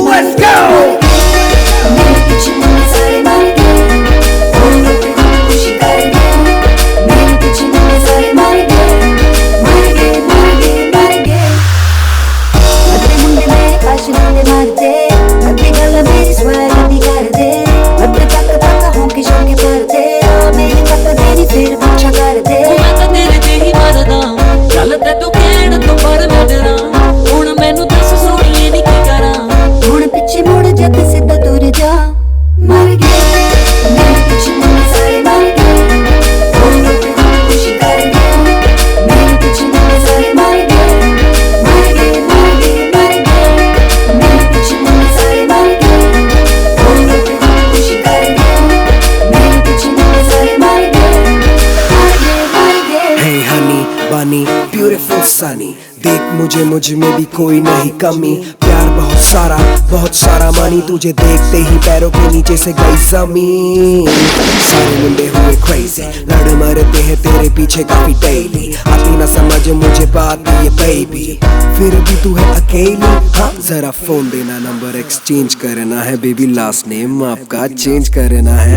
Let's go! Beautiful Sunny, देख मुझे मुझ में भी कोई नहीं कमी। प्यार बहुत सारा मानी, तुझे देखते ही पैरों के नीचे से गई जमीन। सारे मुंडे हुए क्रेजी, लड़ मरते हैं तेरे पीछे काफी डेली। आती ना समझ मुझे बात ये बेबी, फिर भी तू है अकेली। हाँ जरा फोन देना, नंबर एक्सचेंज करना है बेबी, लास्ट नेम आपका चेंज करना है।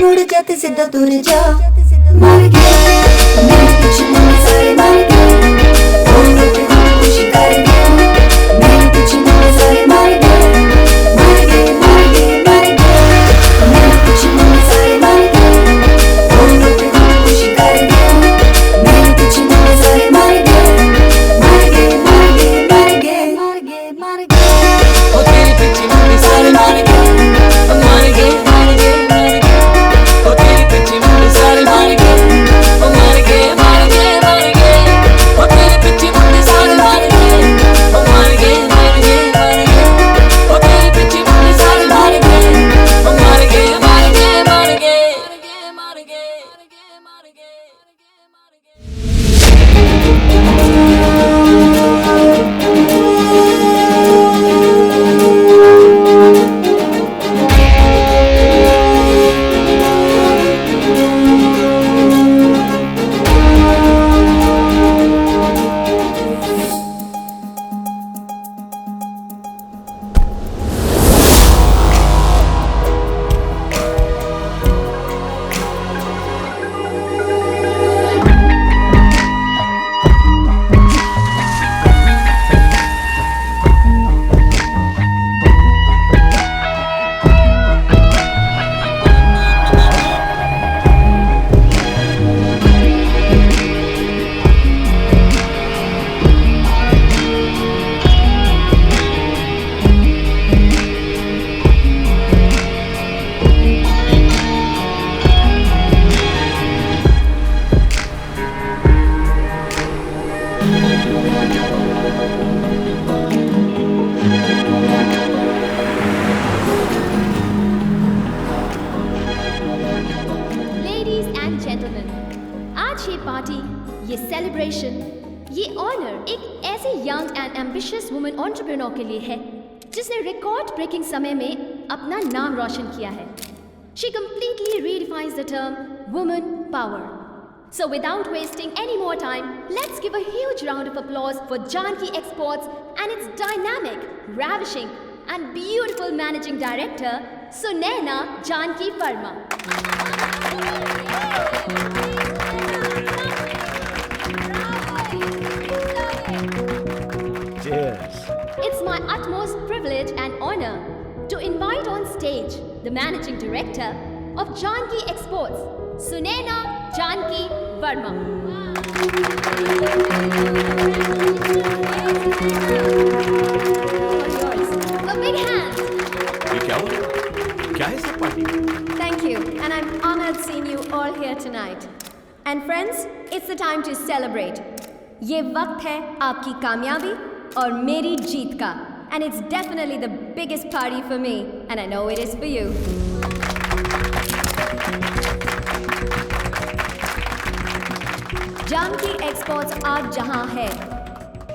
मुड़ जाते सीधा दूर जा, मर गया मेरे पीछे मुड़ सारे मर गए। खुशी कर गया मेरे पीछे मुड़ सारे मर गए, मर गए मर गए मर गए। मेरे पीछे मुड़ सारे मर गए। खुशी कर गया मेरे पीछे मुड़ सारे मर गए, मर गए मर गए मर गए मर गए मर गए। ओ तेरे पीछे मुड़ सारे मर गए, मर गए मर गए मर गए। ये सेलिब्रेशन, ये ऑनर एक ऐसी young and ambitious woman entrepreneur के लिए है जिसने रिकॉर्ड ब्रेकिंग समय में अपना नाम रोशन किया है। She completely redefines the term woman power. So without wasting any more time, let's give a huge round of applause for Janki Exports and its dynamic, ravishing and beautiful managing director, Sunaina Janki Verma. Cheers. It's my utmost privilege and honor to invite on stage the managing director of Janki Exports, Sunaina Janki Verma. A big hand. ये क्या हुआ? क्या है सब party? Thank you, and I'm honored seeing you all here tonight. And friends, it's the time to celebrate. ये वक्त है आपकी कामयाबी और मेरी जीत का. and it's definitely the biggest party for me, and I know it is for you. Janaki exports आज जहां है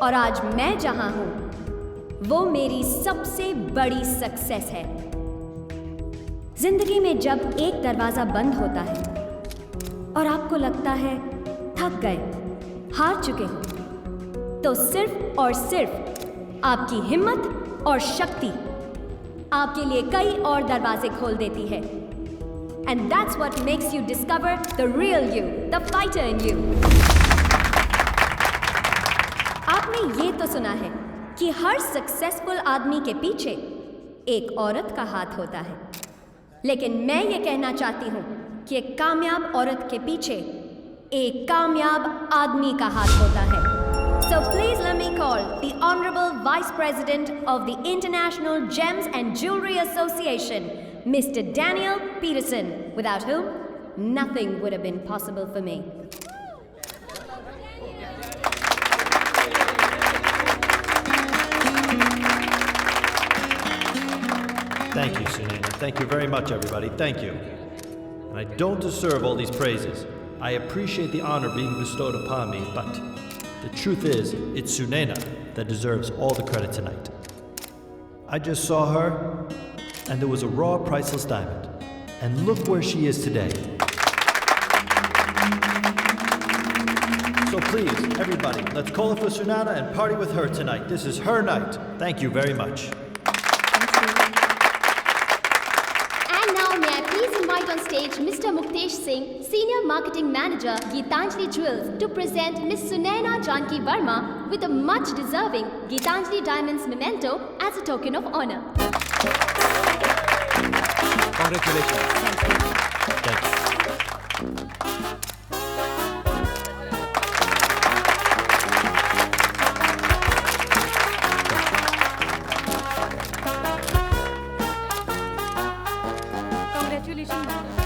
और आज मैं जहां हूं, वो मेरी सबसे बड़ी सक्सेस है। जिंदगी में जब एक दरवाजा बंद होता है और आपको लगता है थक गए, हार चुके हो, तो सिर्फ और सिर्फ आपकी हिम्मत और शक्ति आपके लिए कई और दरवाजे खोल देती है। And that's what makes you discover the real you, the fighter in you. आपने ये तो सुना है कि हर सक्सेसफुल आदमी के पीछे एक औरत का हाथ होता है, लेकिन मैं ये कहना चाहती हूँ कि एक कामयाब औरत के पीछे एक कामयाब आदमी का हाथ होता है। So please let me call the Honorable Vice President of the International Gems and Jewelry Association, Mr. Daniel Peterson, without whom nothing would have been possible for me. Thank you, Sunena. Thank you very much, everybody. Thank you. And I don't deserve all these praises. I appreciate the honor being bestowed upon me, but the truth is, it's Sunena that deserves all the credit tonight. I just saw her, and there was a raw, priceless diamond. And look where she is today. So please, everybody, let's call it for Sunana and party with her tonight. This is her night. Thank you very much. And now may I please invite on stage Mr. Muktesh Singh, Senior Marketing Manager, Geetanjali Jewels, to present Miss Sunaina Janki Verma with a much deserving Geetanjali Diamonds memento as a token of honor. Congratulations. Thank you. Congratulations.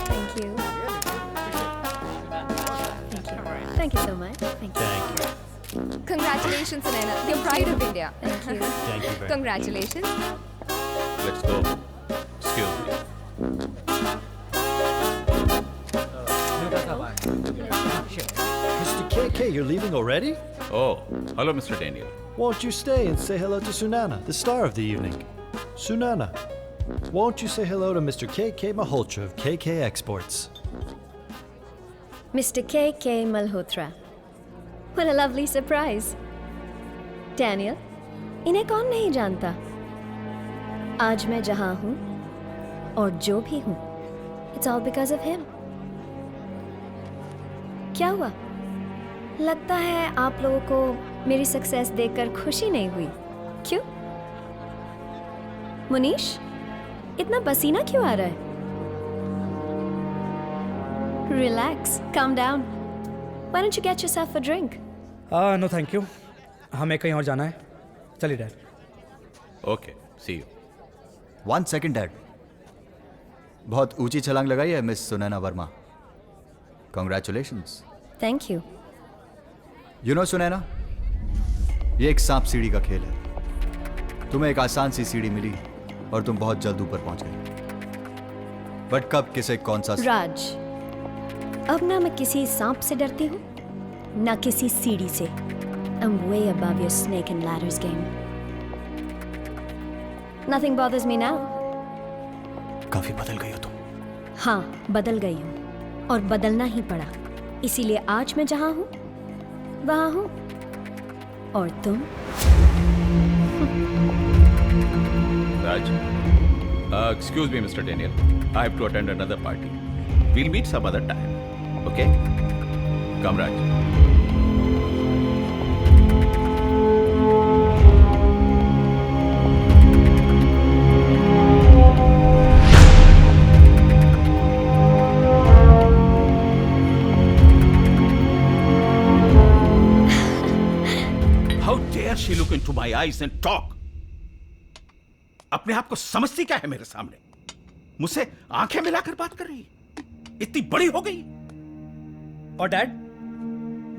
Thank you. Thank you so much. Thank you. Thank you. Congratulations, Sunaina. The pride of India. Thank you. Thank you very much. Congratulations. Let's go. Excuse me. Mr. KK, you're leaving already? Oh, hello, Mr. Daniel. Won't you stay and say hello to Sunana, the star of the evening? Sunana, won't you say hello to Mr. KK Malhotra of KK Exports? Mr. K.K. Malhotra. What a lovely surprise. Daniel, इन्हें कौन नहीं जानता? आज मैं जहां हूं और जो भी हूं, it's all because of him. क्या हुआ? लगता है आप लोगों को मेरी सक्सेस देखकर खुशी नहीं हुई, क्यों? मुनीश, इतना पसीना क्यों आ रहा है? Relax, calm down. Why don't you get yourself a drink? No thank you, हमें कहीं और जाना है। चलिए dad. Okay, see you. 1 second, dad. बहुत ऊंची छलांग लगाई है miss Sunaina Verma. Congratulations. Thank you. You know Sunaina, ये एक सांप सीढ़ी का खेल है। तुम्हें एक आसान सी सीढ़ी मिली और तुम बहुत जल्द ऊपर पहुंच गए। बट कब किसे कौन सा राज, अब ना मैं किसी सांप से डरती हूँ, ना किसी सीढ़ी से। I'm way above your snake and ladders game. Nothing bothers me now. काफी बदल गई हो तुम। हाँ, बदल गई हूँ और बदलना ही पड़ा। इसीलिए आज मैं जहाँ हूँ, वहाँ हूँ। और तुम? Raj, excuse me, Mr. Daniel. I have to attend another party. We'll meet some other time. Okay? Come, Raj. How dare she look into my eyes and talk? अपने आप को समझती क्या है मेरे सामने? मुझसे आंखें मिलाकर बात कर रही, इतनी बड़ी हो गई। और डैड,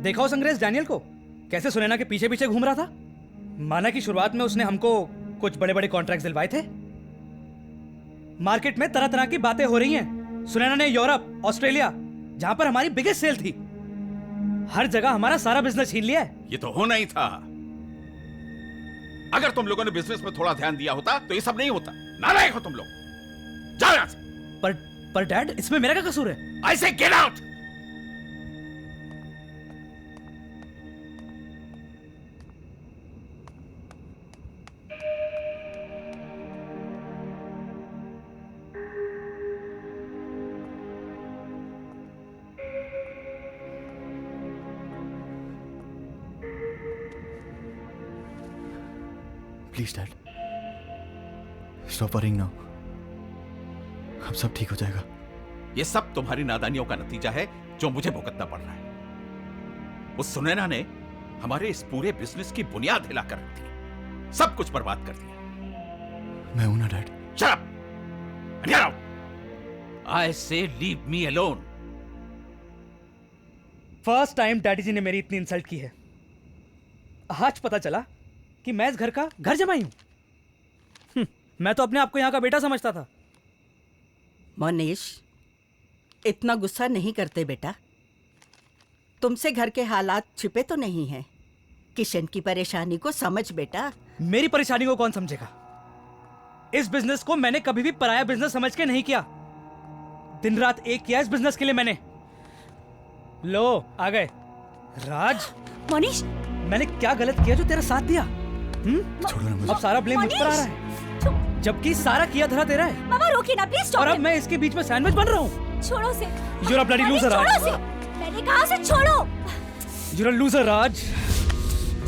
देखा उस अंग्रेज डैनियल को कैसे सुनैना के पीछे पीछे घूम रहा था? माना कि शुरुआत में उसने हमको कुछ बड़े बड़े कॉन्ट्रैक्ट्स दिलवाए थे। मार्केट में तरह तरह की बातें हो रही हैं। सुनैना ने यूरोप, ऑस्ट्रेलिया, जहां पर हमारी बिगेस्ट सेल थी, हर जगह हमारा सारा बिजनेस छीन लिया है। ये तो होना ही था। अगर तुम लोगों ने बिजनेस में थोड़ा ध्यान दिया होता तो ये सब नहीं होता। नालायक हो तुम लोग, जाओ यहां से। पर डैड, इसमें मेरा क्या कसूर है? I say get out! Please dad, stop worrying now. अब सब ठीक हो जाएगा। ये सब तुम्हारी नादानियों का नतीजा है जो मुझे भुगतना पड़ रहा है। उस सुनैना ने हमारे इस पूरे बिजनेस की बुनियाद हिलाकर रख दी, सब कुछ बर्बाद कर दिया। मैं हूं ना dad. Shut up! And get out! I say leave me alone. First time daddy ji ने मेरी इतनी इंसल्ट की है। आज पता चला कि मैं इस घर का घर जमाई हूं। मैं तो अपने आप को यहां का बेटा समझता था। मोनीश, इतना गुस्सा नहीं करते बेटा। तुमसे घर के हालात छिपे तो नहीं हैं। किशन की परेशानी को समझ बेटा। मेरी परेशानी को कौन समझेगा? इस बिजनेस को मैंने कभी भी पराया बिजनेस समझ के नहीं किया। दिन रात एक किया इस बिजनेस के लिए मैंने। लो आ गए। राज, मोनीश, मैंने क्या गलत किया जो तेरा साथ दिया? छोड़ो ना मुझे। अब सारा ब्लेम मुझ पर आ रहा है, जबकि सारा किया धरा तेरा है। मामा रोकिए ना प्लीज, और अब मैं इसके बीच में सैंडविच बन रहा हूँ। छोड़ो से। You're a bloody loser, छोड़ो राज। से। मैंने कहा से छोड़ो। You're a loser, राज।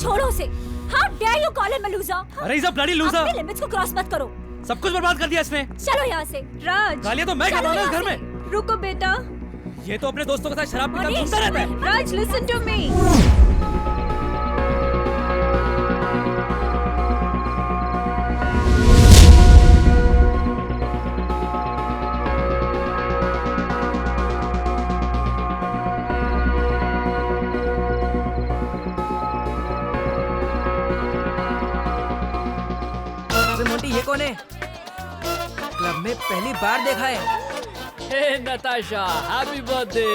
छोड़ो से। How dare you call him a loser? अरे he's a bloody loser। अपने लिमिट्स को क्रॉस मत करो। सब कुछ बर्बाद कर दिया इसने। चलो यहाँ से। राज, गालियाँ तो मैं खाता हूँ ना इस घर में। रुको बेटा। ये तो अपने दोस्तों के साथ शराब पीकर मोनीश, घूमता रहता है। Raj, listen to me. Monty, ये कौन है? क्लब में पहली बार देखा है। Hey Natasha, happy birthday.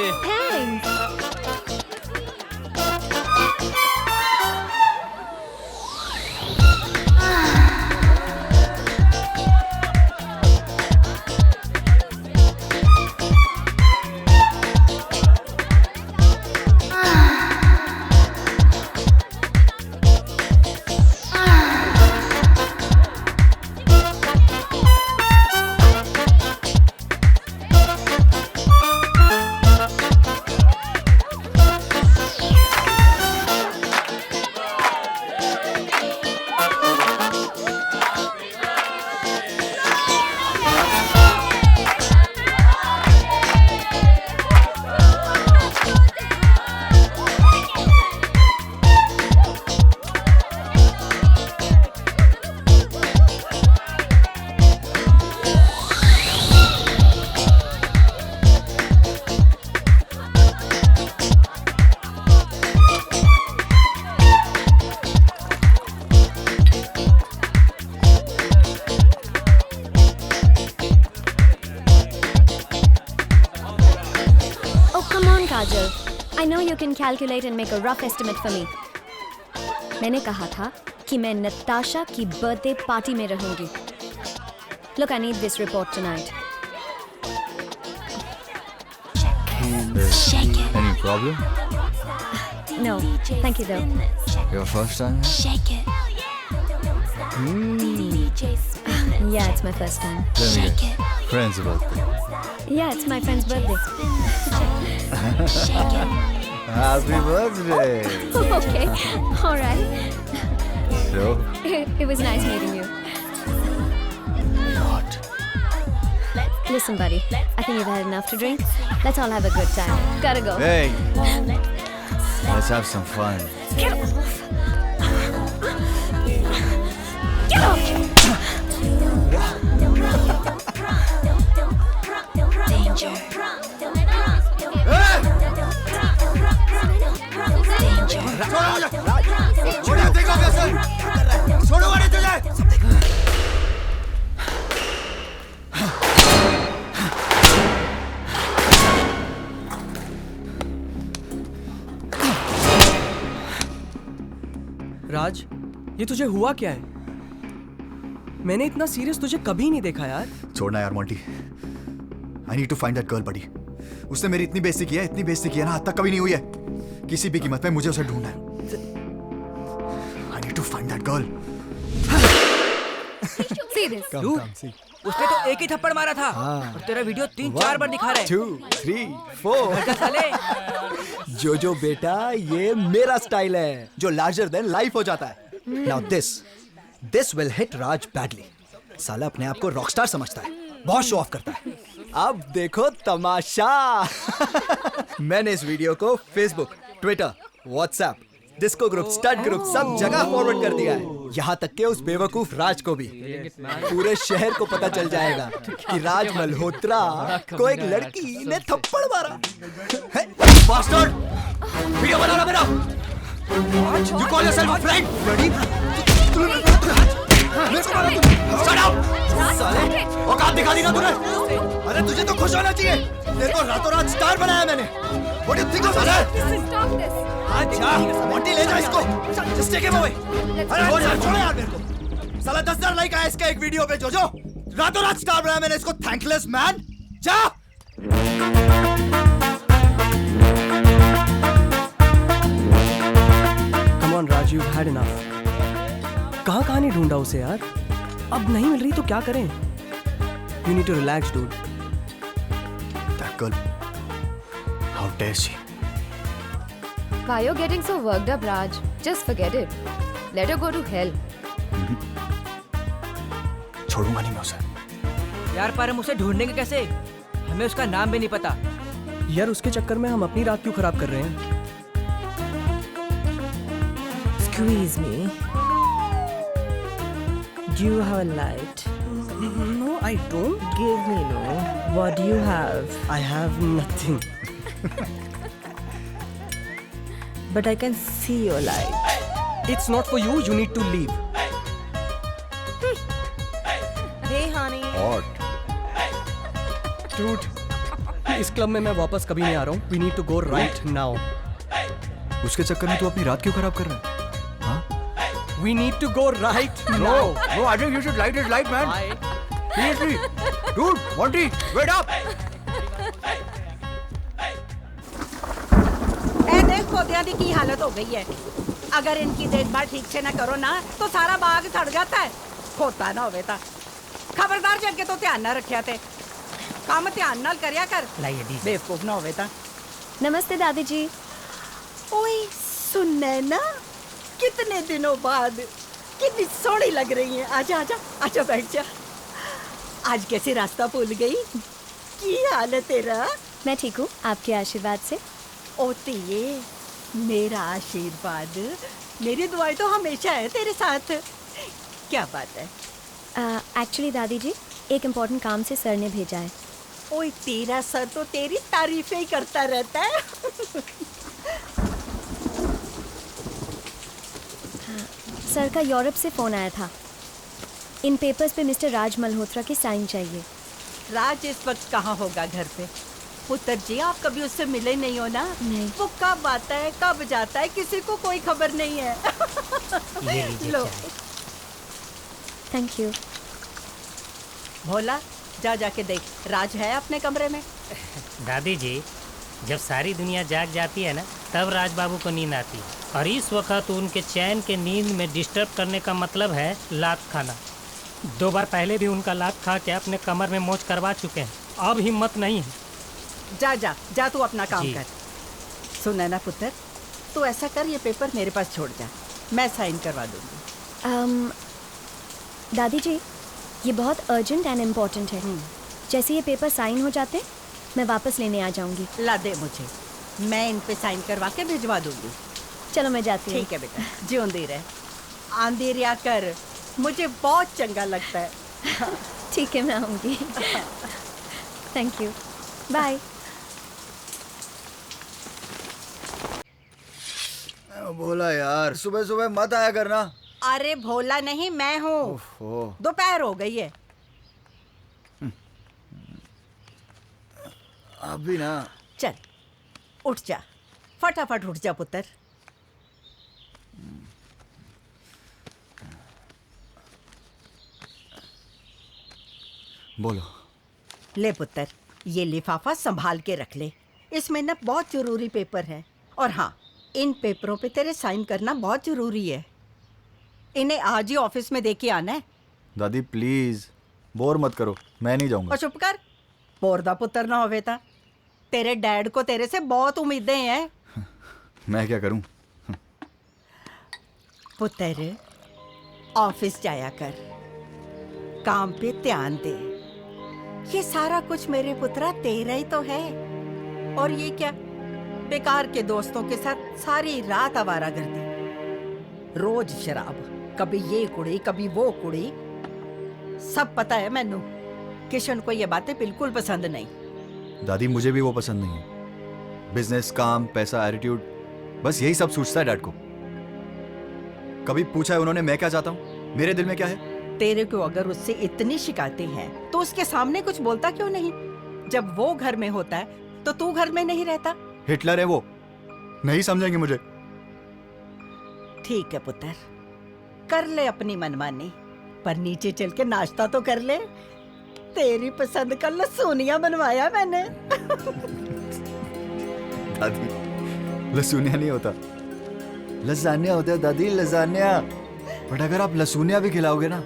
Kajal, I know you can calculate and make a rough estimate for me. मैंने कहा था कि मैं नताशा की बर्थडे पार्टी में रहूंगी. Look, I need this report tonight. Any problem? No, thank you though. Your first time? Shake it. Yeah, it's my first time. Let me guess. Friend's birthday. Yeah, it's my friend's birthday. Happy birthday. Okay, all right. So? It was nice meeting you. What? Listen, buddy, I think you've had enough to drink. Let's all have a good time. Gotta go. Hey, let's have some fun. Get off! Get off! Danger. छोड़ो गाड़ी तुझे। राज, ये तुझे हुआ क्या है? मैंने इतना सीरियस तुझे कभी नहीं देखा यार। छोड़ना यार Monty. I need to find that girl buddy. उसने मेरी इतनी बेइज्जती की है, इतनी बेइज्जती की है ना, आज तक कभी नहीं हुई है। किसी भी कीमत पे मुझे उसे ढूंढना है। I need to find that girl. Serious उसने तो एक ही थप्पड़ मारा था और तेरा वीडियो 3-4 बार दिखा रहा है। 2, 3, 4। साले, जो बेटा, ये मेरा स्टाइल है जो लार्जर देन लाइफ हो जाता है। Now this will hit Raj badly. साला अपने आप को रॉकस्टार समझता है, बहुत शो ऑफ करता है। अब देखो तमाशा। मैंने इस वीडियो को Facebook, Twitter, WhatsApp, disco group, stud group सब जगह फॉरवर्ड कर दिया है। यहाँ तक के उस बेवकूफ राज को भी। पूरे शहर को पता चल जाएगा कि राज मल्होत्रा को एक लड़की ने थप्पड़ मारा। बास्टर्ड! वीडियो बना रहा मेरा। You call yourself a friend? Shut up! साले, औकात दिखा दी ना तूने? अरे तुझे तो खुश होना चाहिए। तेरे को रातों रात स्टार बनाया मैंने। What do you think of that? Stop this. अच्छा, मोंटी ले जा इसको। Just take him away. अरे छोड़ो यार मेरे को। साला 10,000 लाइक आया इसका एक वीडियो पे जो रातों रात स्टार बनाया मैंने इसको। Thankless man. जा। Come on Raj, you've had enough. कहाँ नहीं ढूंढा उसे यार? अब नहीं मिल रही तो क्या करें? You need to relax, dude. That girl. How dare she? Why you're getting so worked up, Raj? Just forget it. Let her go to hell. छोड़ूंगा नहीं मैं उसे। यार पर हम उसे ढूंढेंगे कैसे? हमें उसका नाम भी नहीं पता। यार उसके चक्कर में हम अपनी रात क्यों खराब कर रहे हैं? Squeeze me. Do you have a light? No, I don't. Give me no. What do you have? I have nothing. But I can see your light. It's not for you. You need to leave. Hey, honey. What? Dude, इस club में मैं वापस कभी नहीं आ रहा हूँ. We need to go right now. उसके चक्कर में तू अपनी रात क्यों खराब कर रहा है? We need to go right now. No, I think you should light his light, man. Seriously, dude, Monty, wait up. ए देख पौधियां दी की हालत हो गई है। अगर इनकी देखभाल ठीक से ना करो ना तो सारा बाग सड़ जाता है। खोता ना होवे ता खबरदार जग के तो ध्यान ना रखिया ते। काम ध्यान नाल करिया कर। बेवकूफ ना होवे ता। नमस्ते दादी जी। ओए सुनने ना, कितने दिनों बाद कितनी सोहनी लग रही है। आजा आजा आजा बैठ जा। आज कैसे रास्ता भूल गई? की हाल है तेरा? मैं ठीक हूँ, आपके आशीर्वाद से। ओती ये मेरा आशीर्वाद, मेरी दुआएं तो हमेशा है तेरे साथ। क्या बात है? एक्चुअली दादी जी, एक इम्पोर्टेंट काम से सर ने भेजा है। ओए तेरा सर तो तेरी तारीफें ही करता रहता है। सर का यूरोप से फ़ोन आया था। इन पेपर्स पे मिस्टर राज मल्होत्रा की साइन चाहिए। राज इस वक्त कहाँ होगा? घर पे। पुत्र जी आप कभी उससे मिले नहीं हो ना? नहीं। वो कब आता है कब जाता है किसी को कोई खबर नहीं है। लो थैंक यू। भोला जा जाके देख राज है अपने कमरे में। दादी जी, जब सारी दुनिया जाग जाती है ना तब राज बाबू को नींद आती है, और इस वक्त उनके चैन के नींद में डिस्टर्ब करने का मतलब है लात खाना। 2 बार पहले भी उनका लात खा के अपने कमर में मोच करवा चुके हैं। अब हिम्मत नहीं है। जा जा जा तू अपना काम कर। सुन ना पुत्र, तू ऐसा कर ये पेपर मेरे पास छोड़ जा, मैं साइन करवा दूंगी। दादी जी, ये बहुत अर्जेंट एंड इम्पोर्टेंट है। जैसे ये पेपर साइन हो जाते मैं वापस लेने आ जाऊंगी। ला दे मुझे, मैं इन पे साइन करवा के भिजवा दूंगी। चलो मैं जाती हूँ। ठीक है बेटा, जिਉਂਦੀ रहे। आंधी रिया कर, मुझे बहुत चंगा लगता है। ठीक है, मैं आऊँगी। Thank you, bye. बोला यार, सुबह सुबह मत आया करना। अरे भोला नहीं, मैं हूँ। दोपहर हो गई है। अभी ना। चल उठ जा, फटाफट उठ जा पुत्र। बोलो। ले पुत्र, ये लिफाफा संभाल के रख ले। इसमें ना बहुत जरूरी पेपर है। और हाँ, इन पेपरों पे तेरे साइन करना बहुत जरूरी है। इन्हें आज ही ऑफिस में दे के आना है। दादी प्लीज बोर मत करो, मैं नहीं जाऊंगा। और चुप कर, बोर दा पुत्र ना होवे ता। तेरे डैड को तेरे से बहुत उम्मीदें हैं। मैं क्या करूं? पुत्र, ऑफिस जाया कर, काम पे ध्यान दे। ये सारा कुछ मेरे पुत्रा तेरा ही तो है। और ये क्या, बेकार के दोस्तों के साथ सारी रात आवारागर्दी, रोज शराब, कभी ये कुड़ी कभी वो कुड़ी। सब पता है मैनू। किशन को ये बातें बिल्कुल पसंद नहीं। दादी मुझे भी वो पसंद नहीं है। बिजनेस, काम, पैसा, एटीट्यूड, बस यही सब सूझता है डैड को। कभी पूछा है उन्होंने मैं क्या चाहता हूँ, मेरे दिल में क्या है? तेरे को अगर उससे इतनी शिकायतें हैं तो उसके सामने कुछ बोलता क्यों नहीं? जब वो घर में होता है तो तू घर में नहीं रहता। हिटलर है वो, नहीं समझेंगे मुझे। ठीक है पुत्र, कर ले अपनी मनमानी, पर नीचे चल के नाश्ता तो कर ले। तेरी पसंद का लसूनिया बनवाया मैंने। दादी लसूनिया नहीं होता, लसानिया होता है दादी, लसानिया। बट अगर आप लसूनिया भी खिलाओगे ना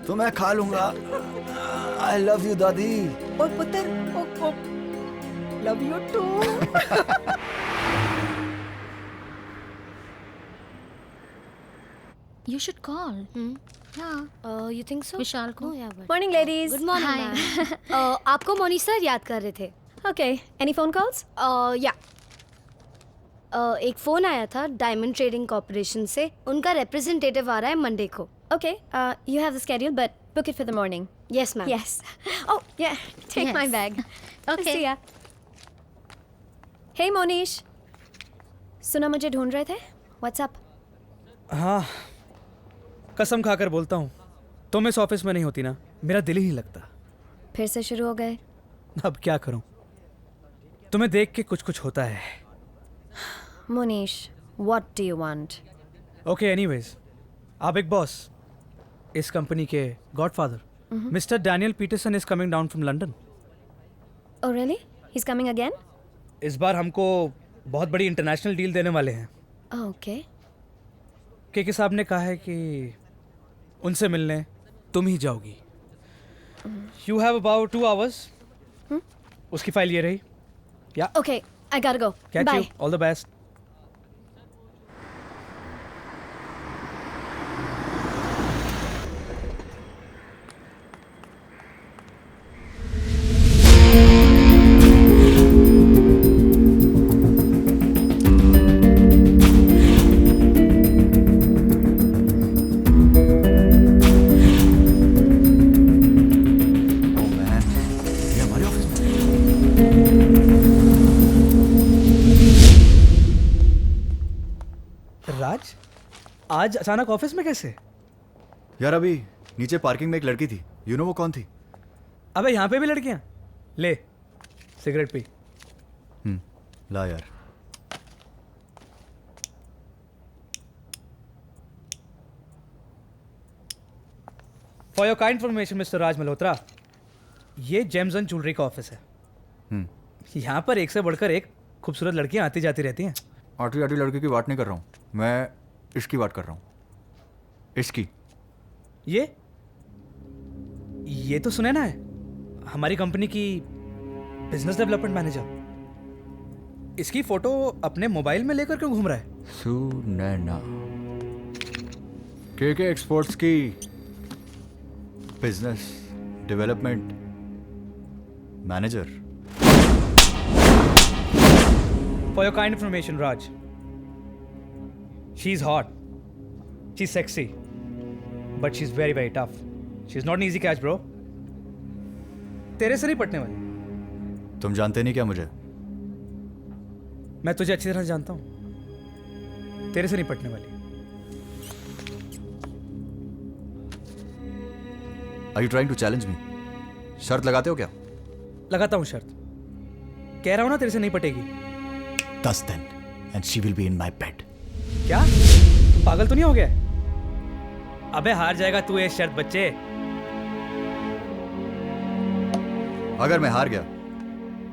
तो मैं खा लूंगा। आई लव यू दादी। और पुत्र, love you too. You should call. Yeah. You think so? Vishal को. No, yeah, but... morning ladies. Good morning, ma'am. आपको मोनीश सर याद कर रहे थे। Okay. Any phone calls? या एक फ़ोन आया था डायमंड ट्रेडिंग कॉर्पोरेशन से। उनका रिप्रेजेंटेटिव आ रहा है मंडे को। Okay. You have the schedule, but book it for the morning. Yes ma'am. Yes. Oh, yeah. Take Yes. my bag. Okay. See ya. Hey, Monish. सुना मुझे ढूंढ रहे थे? What's up? हाँ, कसम खाकर बोलता हूँ, तुम इस ऑफिस में नहीं होती ना, मेरा दिल ही नहीं लगता। फिर से शुरू हो गए? अब क्या करूँ, तुम्हें देख के कुछ कुछ होता है। Monish, what do you want? Okay, anyways, आप एक बॉस, इस कंपनी के godfather, mister Daniel Peterson is coming down from London. Oh, really? He's coming again? इस बार हमको बहुत बड़ी इंटरनेशनल डील देने वाले हैं। Okay. के साहब ने कहा है कि उनसे मिलने तुम ही जाओगी। You have about 2 hours। उसकी फाइल ये रही। या Okay, I gotta go. Catch Bye. You, all the best. Raj, आज अचानक ऑफिस में कैसे? यार अभी नीचे पार्किंग में एक लड़की थी, यू नो वो कौन थी? अबे यहाँ पे भी लड़कियाँ? ले सिगरेट पी। ला यार। For your kind information mister Raj Malhotra, ये जेम्स एंड ज्वेलरी का ऑफिस है। यहाँ पर एक से बढ़कर एक खूबसूरत लड़कियाँ आती जाती रहती हैं। आटी आटी लड़की की बात नहीं कर रहा हूँ मैं, इसकी बात कर रहा हूँ। इसकी। ये तो सुनैना है, हमारी कंपनी की बिजनेस डेवलपमेंट मैनेजर। इसकी फोटो अपने मोबाइल में लेकर क्यों घूम रहा है? सुनैना के एक्सपोर्ट्स की business development manager. For your kind information, Raj, she's hot, she's sexy, but she's very, very tough. She's not an easy catch, bro. तेरे से नहीं पटने वाली। तुम जानते नहीं क्या मुझे? मैं तुझे अच्छी तरह जानता हूँ, तेरे से नहीं पटने वाली। Are you trying to challenge me? शर्त लगाते हो क्या? लगाता हूँ शर्त, कह रहा हूँ ना तेरे से नहीं पटेगी। 10 दिन and she will be in my bed. क्या? तू पागल तो नहीं हो गया? अबे हार जाएगा तू ये शर्त बच्चे। अगर मैं हार गया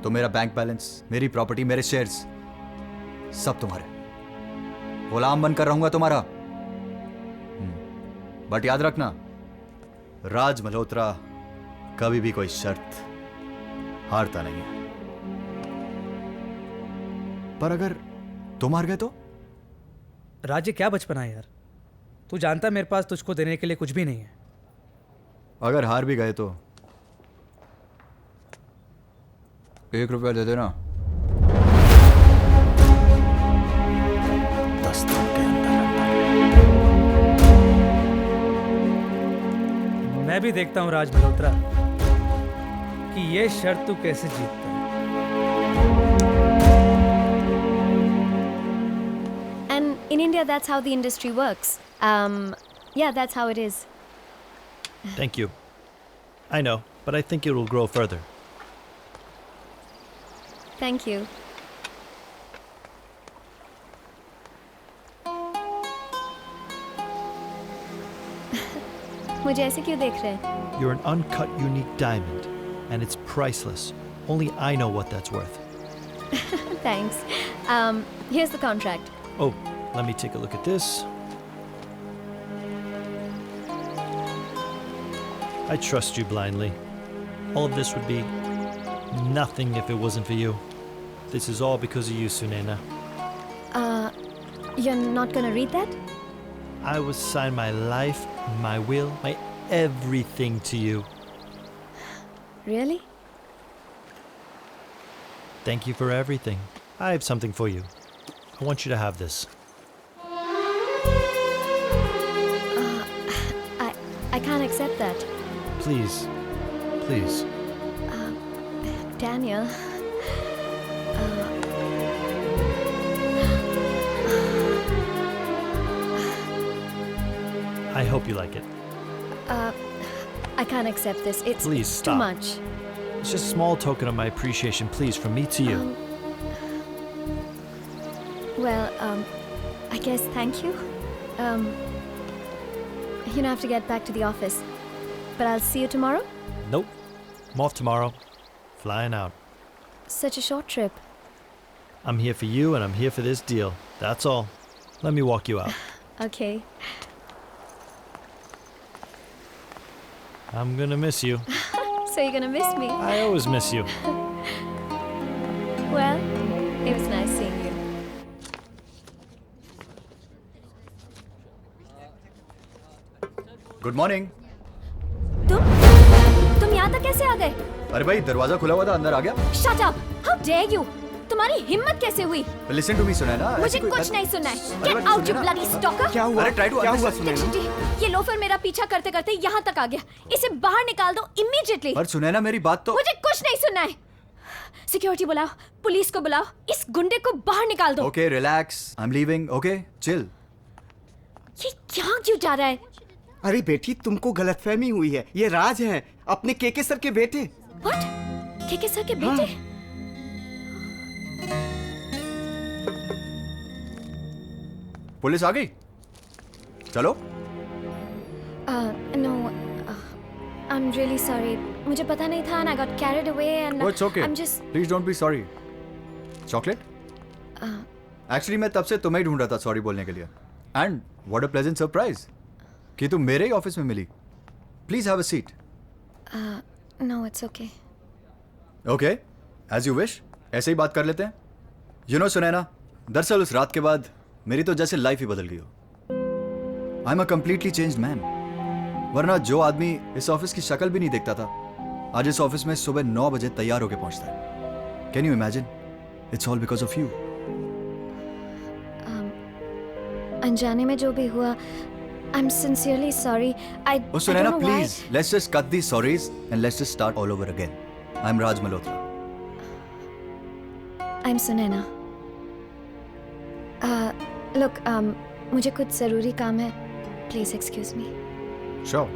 तो मेरा बैंक बैलेंस, मेरी प्रॉपर्टी, मेरे शेयर्स सब तुम्हारे, गुलाम बनकर रहूंगा तुम्हारा। बट याद रखना, राज मल्होत्रा कभी भी कोई शर्त हारता नहीं है। पर अगर तुम हार गए तो? राज्य क्या बचपना है यार, तू जानता मेरे पास तुझको देने के लिए कुछ भी नहीं है। अगर हार भी गए तो ₹1 दे देना। 10 दिन के मैं भी देखता हूं राज मल्होत्रा कि ये शर्त तू कैसे जीतता है। And in India, that's how the industry works. Yeah, that's how it is. Thank you. I know, but I think it will grow further. Thank you. मुझे ऐसे क्यों देख रहे हैं? You're an uncut, unique diamond, and it's priceless. Only I know what that's worth. Thanks. Here's the contract. Oh, let me take a look at this. I trust you blindly. All of this would be nothing if it wasn't for you. This is all because of you, Sunena. You're not gonna read that? I would sign my life, my will, my everything to you. Really? Thank you for everything. I have something for you. I want you to have this. I can't accept that. Please. Please. Daniel. I hope you like it. I can't accept this. It's Please, too stop. much. It's just a small token of my appreciation, please, from me to you. Well, I guess thank you. You have to get back to the office. But I'll see you tomorrow? Nope. I'm off tomorrow. Flying out. Such a short trip. I'm here for you and I'm here for this deal. That's all. Let me walk you out. Okay. I'm gonna miss you. So you're gonna miss me? I always miss you. Well, it was nice seeing you. Good morning. तुम यहाँ तक कैसे आ गए? अरे भाई, दरवाजा खुला हुआ था, अंदर आ गया। Shut up! How dare you? तुम्हारी हिम्मत कैसे हुई? Listen to me Sunaina. मुझे कुछ नहीं सुनना है। Get out, you bloody stalker! क्या हुआ? अरे ट्राई टू अंडरस्टैंड। ये लोफर मेरा पीछा करते करते यहाँ तक आ गया। इसे बाहर निकाल दो immediately। पर सुनैना, मेरी बात तो। मुझे कुछ नहीं सुनना है। सिक्योरिटी बुलाओ, पुलिस को बुलाओ, इस गुंडे को बाहर निकाल दो। Okay, relax, I am leaving, okay, chill. ये यहाँ क्यों जा रहा है? अरे बेटी, तुमको गलतफहमी हुई है। ये राज हैं, अपने केके सर के बेटे। What? केके सर के बेटे? पुलिस आ गई? चलो। No, I'm really sorry. मुझे पता नहीं था and I got carried away and Oh, it's okay. I'm just. Please don't be sorry. Chocolate? Actually मैं तब से तुम्हें ही ढूंढ रहा था सॉरी बोलने के लिए। And what a pleasant surprise कि तुम मेरे ही ऑफिस में मिली। Please have a seat. No, it's okay. Okay, as you wish. ऐसे ही बात कर लेते हैं। यू नो सुनैना, दरअसल उस रात के बाद मेरी तो जैसे लाइफ ही बदल गई हो। I am a completely changed man. वरना जो आदमी इस ऑफिस की शक्ल भी नहीं देखता था, आज इस ऑफिस में सुबह 9 बजे तैयार होकर पहुंचता है। Can you imagine? It's all because of you. अनजाने में जो भी हुआ, I'm sincerely sorry. I Sunena, don't know please, why. let's just cut these sorries and let's just start all over again. I'm Raj Malhotra. I'm Sunena. Look, मुझे कुछ ज़रूरी काम है. Please excuse me. Sure.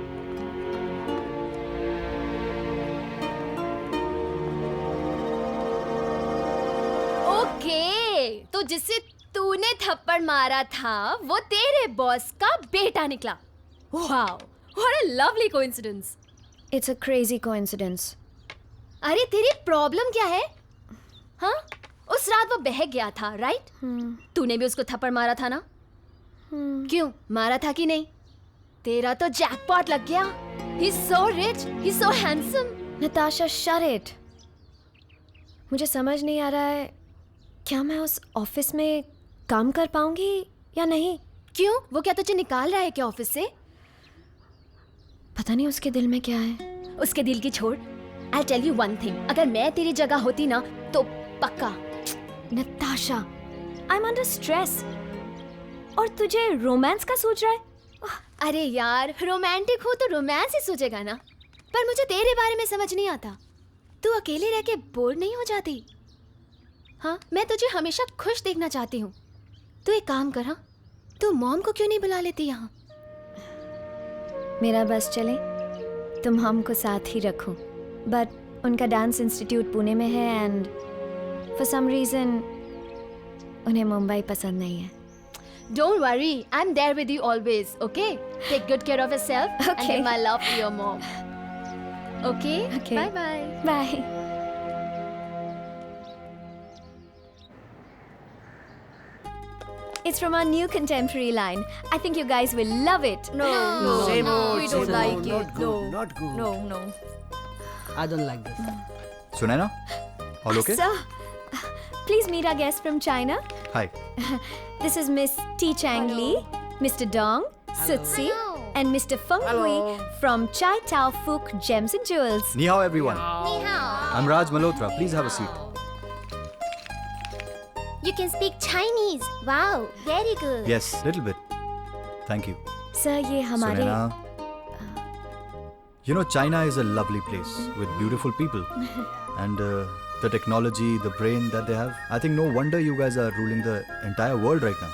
Okay, तो जिससे तूने थप्पड़ मारा था वो तेरे बॉस का बेटा निकला. Wow, what a lovely coincidence. It's a crazy coincidence. अरे तेरी प्रॉब्लम क्या है? हाँ, उस रात वो बहक गया था, राइट? तूने भी उसको थप्पड़ मारा था ना? क्यों मारा था कि नहीं? तेरा तो जैकपॉट लग गया। He's so rich, he's so handsome. Natasha, shut it. मुझे समझ नहीं आ रहा है क्या मैं उस ऑफिस में काम कर पाऊंगी या नहीं। क्यों? वो क्या तुझे निकाल रहा है क्या ऑफिस से? पता नहीं उसके दिल में क्या है। उसके दिल की छोड़। I'll tell you one thing. अगर मैं तेरी जगह होती ना तो पक्का। Natasha, I'm under stress. और तुझे रोमांस का सोच रहा है? अरे यार, रोमांटिक हो तो रोमांस ही सोचेगा ना। पर मुझे तेरे बारे में समझ नहीं आता। तू अकेले रह के बोर नहीं हो जाती? हाँ, मैं तुझे हमेशा खुश देखना चाहती हूँ। तू एक काम कर, हाँ, तू मॉम को क्यों नहीं बुला लेती यहाँ? मेरा बस चले, तुम हमको साथ ही रखो। बट उनका डांस इंस्टीट्यूट पुणे में है एंड फॉर सम रीजन उन्हें मुंबई पसंद नहीं है। Don't worry, I'm there with you always, okay? Take good care of yourself and Okay. give my love to your mom. Okay? Okay. Bye-bye. Bye. It's from our new contemporary line. I think you guys will love it. No, Same old, we don't same like old. it. Not good, No, not good. no. I don't like this. Sunaina, all okay? Sir, please meet our guest from China. Hi. This is Miss T. Chang Lee, Mr. Dong, Sutsi, and Mr. Feng Hui from Chai Tao Fook Gems and Jewels. Ni hao, everyone. I'm Raj Malhotra. Please have a seat. You can speak Chinese. Wow, very good. Yes, little bit. Thank you. Sir, ये हमारे Sunaina, you know, China is a lovely place with beautiful people. And the technology, the brain that they have, I think no wonder you guys are ruling the entire world right now.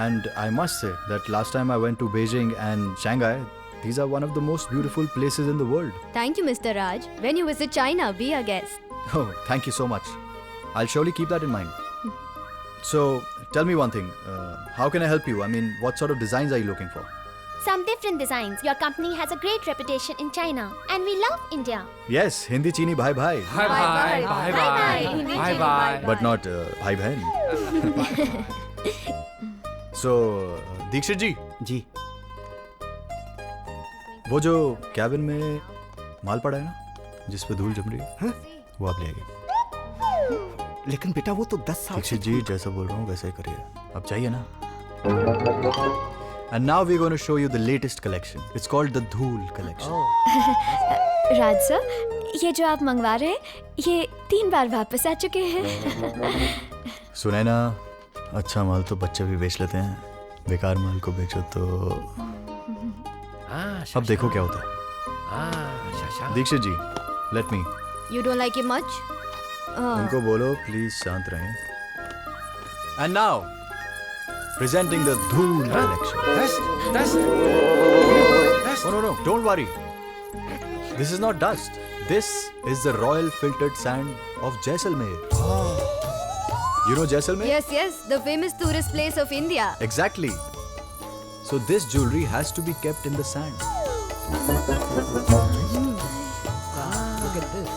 And I must say that last time I went to Beijing and Shanghai, these are one of the most beautiful places in the world. Thank you, Mr. Raj. When you visit China, be a guest. Oh, thank you so much. I'll surely keep that in mind. So, tell me one thing. How can I help you? I mean, what sort of designs are you looking for? Some different designs. Your company has a great reputation in China, and we love India. Yes, Hindi Chini bhai bhai. Bye-bye. But not bhai bhain. So, Dikshit ji. जी वो जो cabin में माल पड़ा है ना, जिस पे धूल जम रही है, हाँ? वो आप ले आइए। लेकिन बेटा वो तो 10 साल दीक्षित जी जैसा बोल रहा हूँ वैसा ही करिए। अब चाहिए ना? And now we're going to show you the latest collection. It's called the Dhool collection. Raj sir, ये जो आप मंगवा रहे हैं, ये 3 बार वापस आ चुके हैं। सुने ना, अच्छा माल तो बच्चे भी बेच लेते हैं, बेकार माल को बेचो तो अब देखो क्या होता है। दीक्षित जी, let me. You don't like it much? उनको बोलो प्लीज शांत रहें। And now, presenting the Dhool collection. No, don't worry. This is not dust. This is the royal filtered sand of Jaisalmer. You know Jaisalmer? Yes, the famous tourist place of India. Exactly. So this jewelry has to be kept in the sand. Look at this.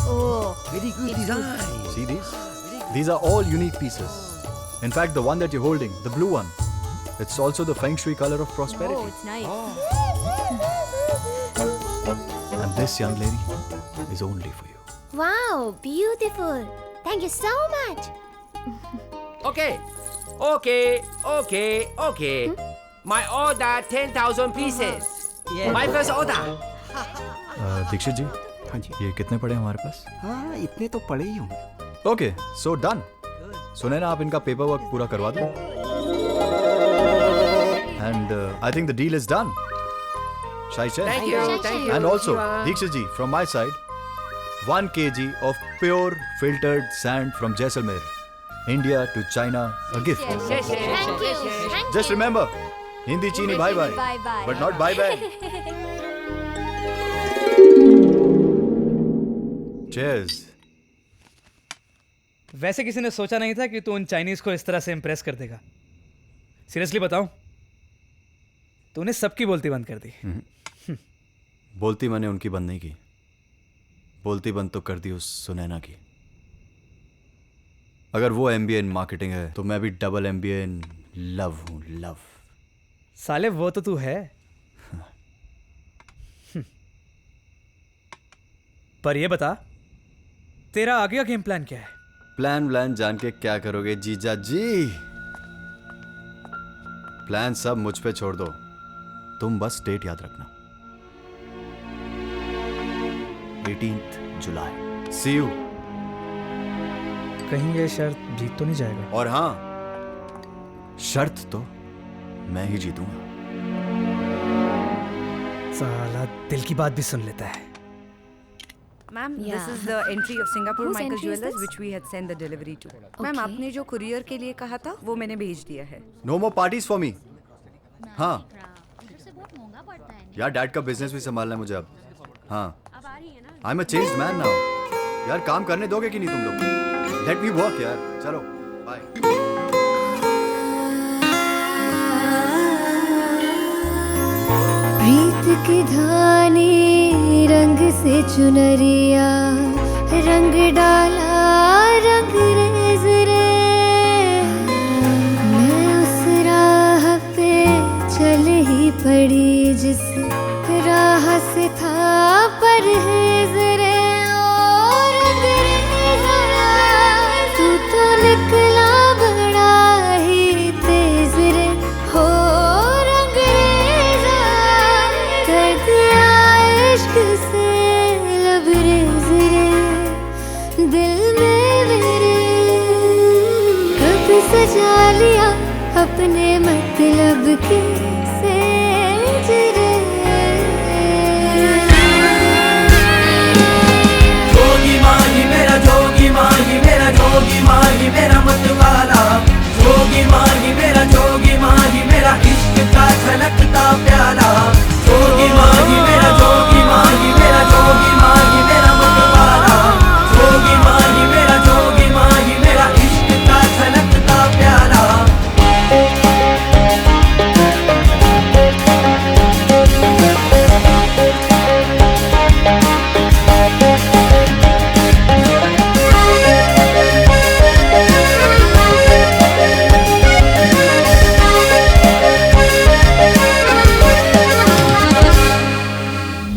Oh, Very good design. See these? These are all unique pieces. In fact, the one that you're holding, the blue one, it's also the Feng Shui color of prosperity. oh, it's nice. And this young lady is only for you. Wow, beautiful. Thank you so much. Okay. My order 10,000 pieces. My first order. Dixit जी, हाँ जी ये कितने पड़े हैं हमारे पास? हाँ इतने तो पड़े ही होंगे। Okay, so done. सुने ना, आप इनका पेपर वर्क पूरा करवा दो. And I think the deal is done. Shai Chen. Thank you. And also, Dikshit ji, from my side, 1 kg of pure filtered sand from Jaisalmer, India to China, a gift. Thank you. Just remember, Hindi Chini bye bye, Bye-bye. but not bye bye. Cheers. वैसे किसी ने सोचा नहीं था कि तू उन Chinese को इस तरह से इम्प्रेस कर देगा। सीरियसली बताऊं, तूने सबकी बोलती बंद कर दी। बोलती मैंने उनकी बंद नहीं की, बोलती बंद तो कर दी उस सुनैना की। अगर वो MBA इन मार्केटिंग है तो मैं भी डबल MBA इन लव हूं, लव। साले वो तो तू है। पर ये बता, तेरा आगे का गेम प्लान क्या है? प्लान जान के क्या करोगे जीजा जी? प्लान सब मुझ पे छोड़ दो, तुम बस डेट याद रखना, 18th जुलाई। C you. कहीं ये शर्त जीत तो नहीं जाएगा? और हाँ, शर्त तो मैं ही जीतूंगा। साला दिल की बात भी सुन लेता है। Ma'am, Yeah. this is the entry of Singapore Whose Michael entry is Jewelers this? which we had sent the delivery to. Ma'am, आपने जो courier के लिए कहा था वो मैंने भेज दिया है। No more parties for me. हाँ यार, डैड का बिजनेस भी संभालना है मुझे अब। हाँ, I am a changed man now. यार काम करने दोगे कि नहीं तुम लोग? लेट मी वर्क यार। चलो बाय। प्रीत की धानी रंग से चुनरिया, रंग डाला रंग रेज रे। मैं उस राह पे चल ही पड़ी जिस राह से था परहेज रे। ओ रंग रेजा, तू तो निकला बड़ा ही तेज रे। हो रंग रेजा, कर दिया इश्क से लबरेज रे। दिल में मेरे कब सजा लिया अपने मतलब के सेज रे। जोगी माही मेरा, जोगी माही मेरा, जोगी माही मेरा मतवाला। जोगी माही मेरा, जोगी माही मेरा, इश्क का छलकता प्याला। जोगी माही मेरा, जोगी माही मेरा, जोगी माही मेरा मतवाला। जोगी माही मेरा, जोगी माही मेरा, इश्क का छलकता प्याला।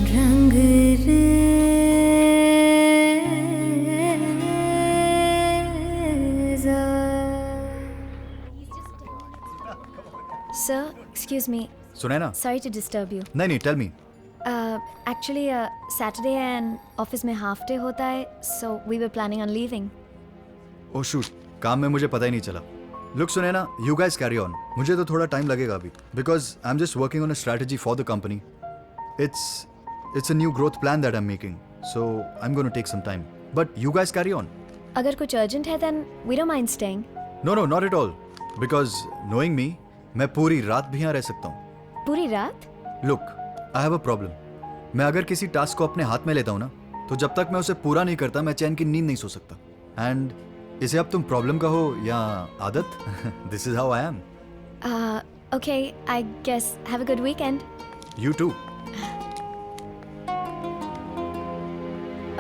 रंग रेजा। Sir, excuse me. Sunaina? Sorry to disturb you. नहीं, tell me. Actually, Saturday and office में half day होता है, so we were planning on leaving. Oh shoot, काम में मुझे पता ही नहीं चला। Look Sunaina, you guys carry on. मुझे तो थोड़ा टाइम लगेगा अभी, because I am just working on a strategy for the company. It's a new growth plan that I am making, so I am gonna take some time, but you guys carry on. अगर कुछ urgent है, then we don't mind staying. No no, not at all, because knowing me, मैं पूरी रात भी यहाँ रह सकता हूँ। पूरी रात? Look, I have a problem. मैं अगर किसी टास्क को अपने हाथ में लेता हूँ ना, तो जब तक मैं उसे पूरा नहीं करता, मैं चैन की नींद नहीं सो सकता। एंड इसे अब तुम प्रॉब्लम कहो या आदत, this is how I am. Okay, I guess have a good weekend. You too.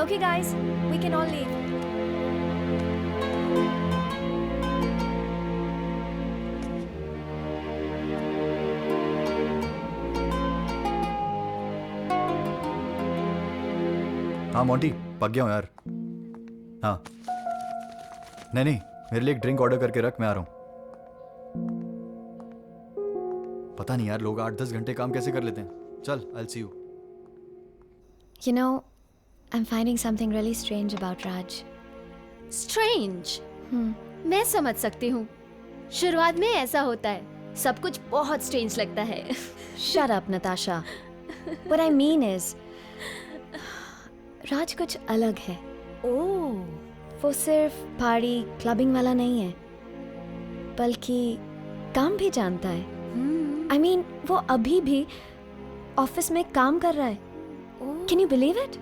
Okay, guys, we can all leave. हाँ मोंटी, पक गया हूँ यार। हाँ, नहीं, मेरे लिए एक ड्रिंक ऑर्डर करके रख, मैं आ रहा हूँ। पता नहीं यार, लोग 8-10 घंटे काम कैसे कर लेते हैं। चल, I'll see you. You know, I'm finding something really strange about Raj. Strange? मैं समझ सकती हूँ। शुरुआत में ऐसा होता है, सब कुछ बहुत स्ट्रेंज लगता है। Shut up, Natasha. What I mean is, राज कुछ अलग है। ओह, वो सिर्फ पार्टी क्लबिंग वाला नहीं है, बल्कि काम भी जानता है। I mean, वो अभी भी ऑफिस में काम कर रहा है। Can you believe it?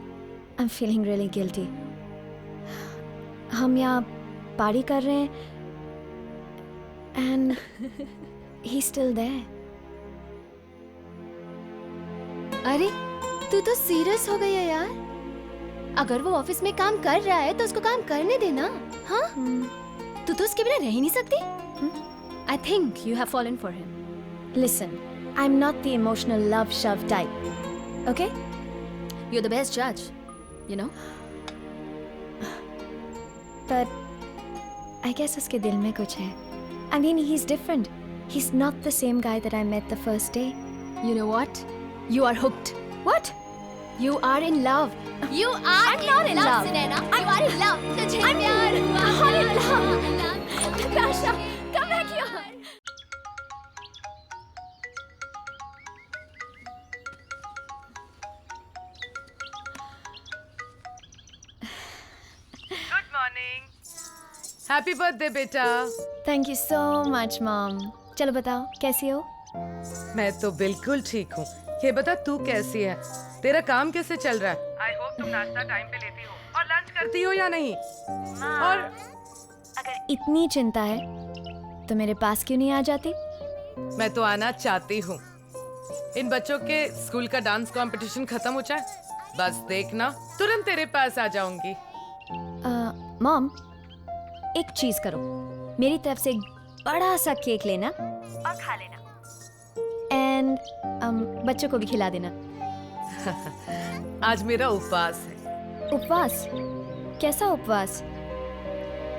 I'm feeling really guilty. हम यहाँ पार्टी कर रहे हैं and he's still there. अरे तू तो सीरियस हो गई है यार। अगर वो ऑफिस में काम कर रहा है तो उसको काम करने देना। हाँ, तू तो उसके बिना रह ही नहीं सकती। I think you have fallen for him. Listen, I'm not the emotional love shove type. Okay? You're the best judge, you know. But I guess उसके दिल में कुछ है. I mean, he's different. He's not the same guy that I met the first day. You know what? You are hooked. What? You are in love. You are I'm not in love. Sunaina. You are in love. तुझे प्यार हुआ। I'm in love. Natasha, come back here. Good morning. Happy birthday बेटा। Thank you so much, Mom. चलो बताओ, कैसी हो? मैं तो बिल्कुल ठीक हूँ। ये बता तू कैसी है? तेरा काम कैसे चल रहा है? आई होप तुम नाश्ता टाइम पे लेती हो और लंच करती हो या नहीं? और अगर इतनी चिंता है तो मेरे पास क्यों नहीं आ जाती? मैं तो आना चाहती हूँ। इन बच्चों के स्कूल का डांस कंपटीशन खत्म हो जाए, बस देखना तुरंत तेरे पास आ जाऊंगी। मॉम, एक चीज करो, मेरी तरफ से एक बड़ा सा केक लेना और खा लेना, एंड बच्चों को भी खिला देना। आज मेरा उपवास है। उपवास? कैसा उपवास?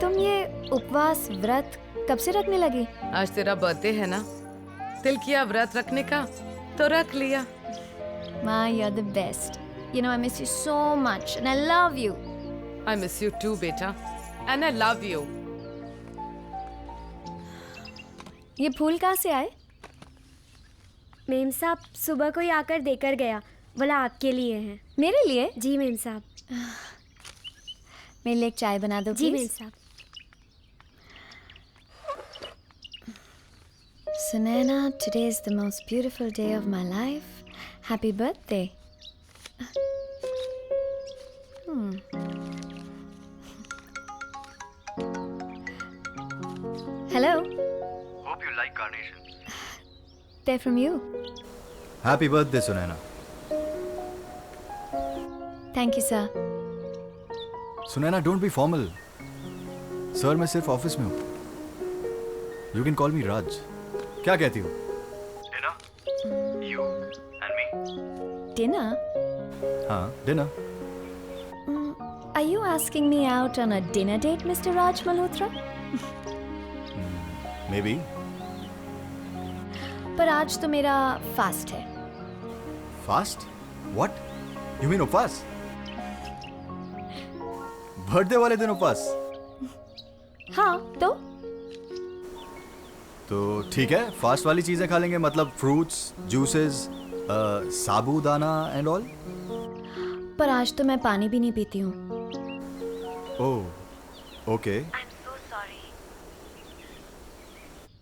तुम ये उपवास व्रत कब से रखने लगी? आज तेरा बर्थडे है ना, दिल किया व्रत रखने का तो रख लिया। माँ, you're the best. You know I miss you so much and I love you. I miss you too, बेटा, and I love you. ये फूल कहाँ से आए? मेम साहब सुबह कोई आकर देकर गया, बोला आपके लिए हैं। मेरे लिए? जी मेम साहब। मेरे लिए एक चाय बना दो जी please? मेम साहब। Sunaina, today is the most beautiful day of my life. Happy birthday. Hello. Hope you like carnations. They're from you. Happy birthday, Sunaina. Thank you, sir. Sunaina, don't be formal. Sir, मैं सिर्फ office में हूँ. You can call me Raj. क्या कहती हो? Dinner? You and me? Dinner? हाँ, dinner. Are you asking me out on a dinner date, Mr. Raj Malhotra? Maybe. पर आज तो मेरा फास्ट है। Fast? What? You mean उपवास? बर्थडे वाले दिन उपवास? हाँ, तो ठीक है, फास्ट वाली चीजें खा लेंगे, मतलब fruits, juices, sabudana and all. पर आज तो मैं पानी भी नहीं पीती हूँ। ओह, okay.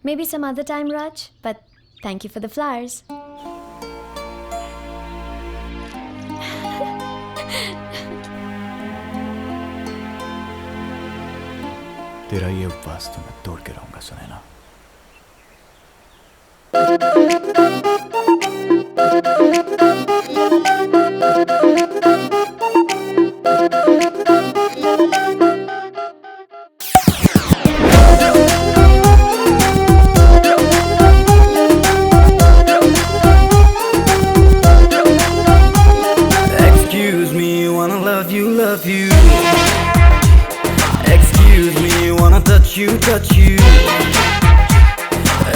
Maybe some other time, Raj, but thank you for the flowers. तेरा ये उपवास तो मैं तोड़ के रहूंगा, Sunaina. Excuse me, wanna love you, love you. Excuse me, wanna touch you, touch you.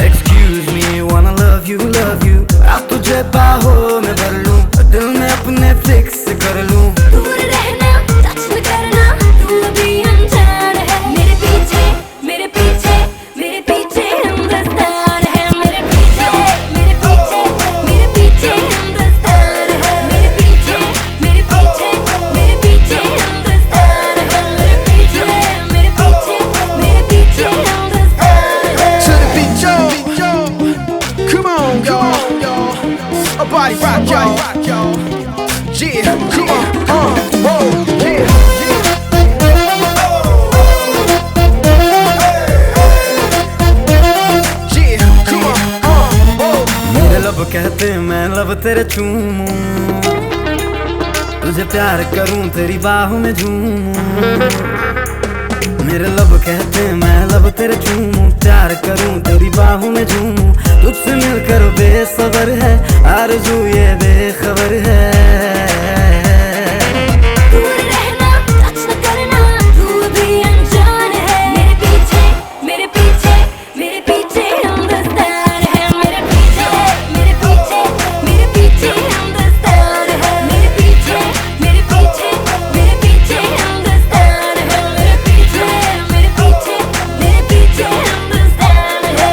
Excuse me, wanna love you, love you. अब तुझे बाहों में भर लूं, दिल में अपने फिक्स कर लूं। दूर रहना, टच न करना, तू अभी अनजान है। मेरे पीछे, मेरे पीछे, मेरे पीछे हिंदुस्तान है। मेरे पीछे, मेरे पीछे, मेरे पीछे हिंदुस्तान है। मेरे पीछे, मेरे पीछे, मेरे पीछे हिंदुस्तान है। मेरे पीछे, मेरे पीछे, मेरे पीछे हिंदुस्तान है। To the beat, yo. Come on, y'all. A body rock, y'all. Yeah, come on, whoa, yeah. Yeah, come on, whoa. मेरे लब कहते मैं लब तेरे चूमूं, तुझे प्यार करूं तेरी बाहों में झूमूं, मेरे लब कहते मैं लब तेरे चूमूं, प्यार करूं तेरी बाहों में झूमूं, तुझसे मिलकर बेसबर है आरज़ू ये बेखबर है। दूर रहना, टच न करना, तू अभी अनजान है, मेरे पीछे मेरे पीछे मेरे पीछे हिंदुस्तान है, मेरे पीछे मेरे पीछे मेरे पीछे हिंदुस्तान है, मेरे पीछे मेरे पीछे मेरे पीछे हिंदुस्तान है, मेरे पीछे मेरे पीछे मेरे पीछे हिंदुस्तान है।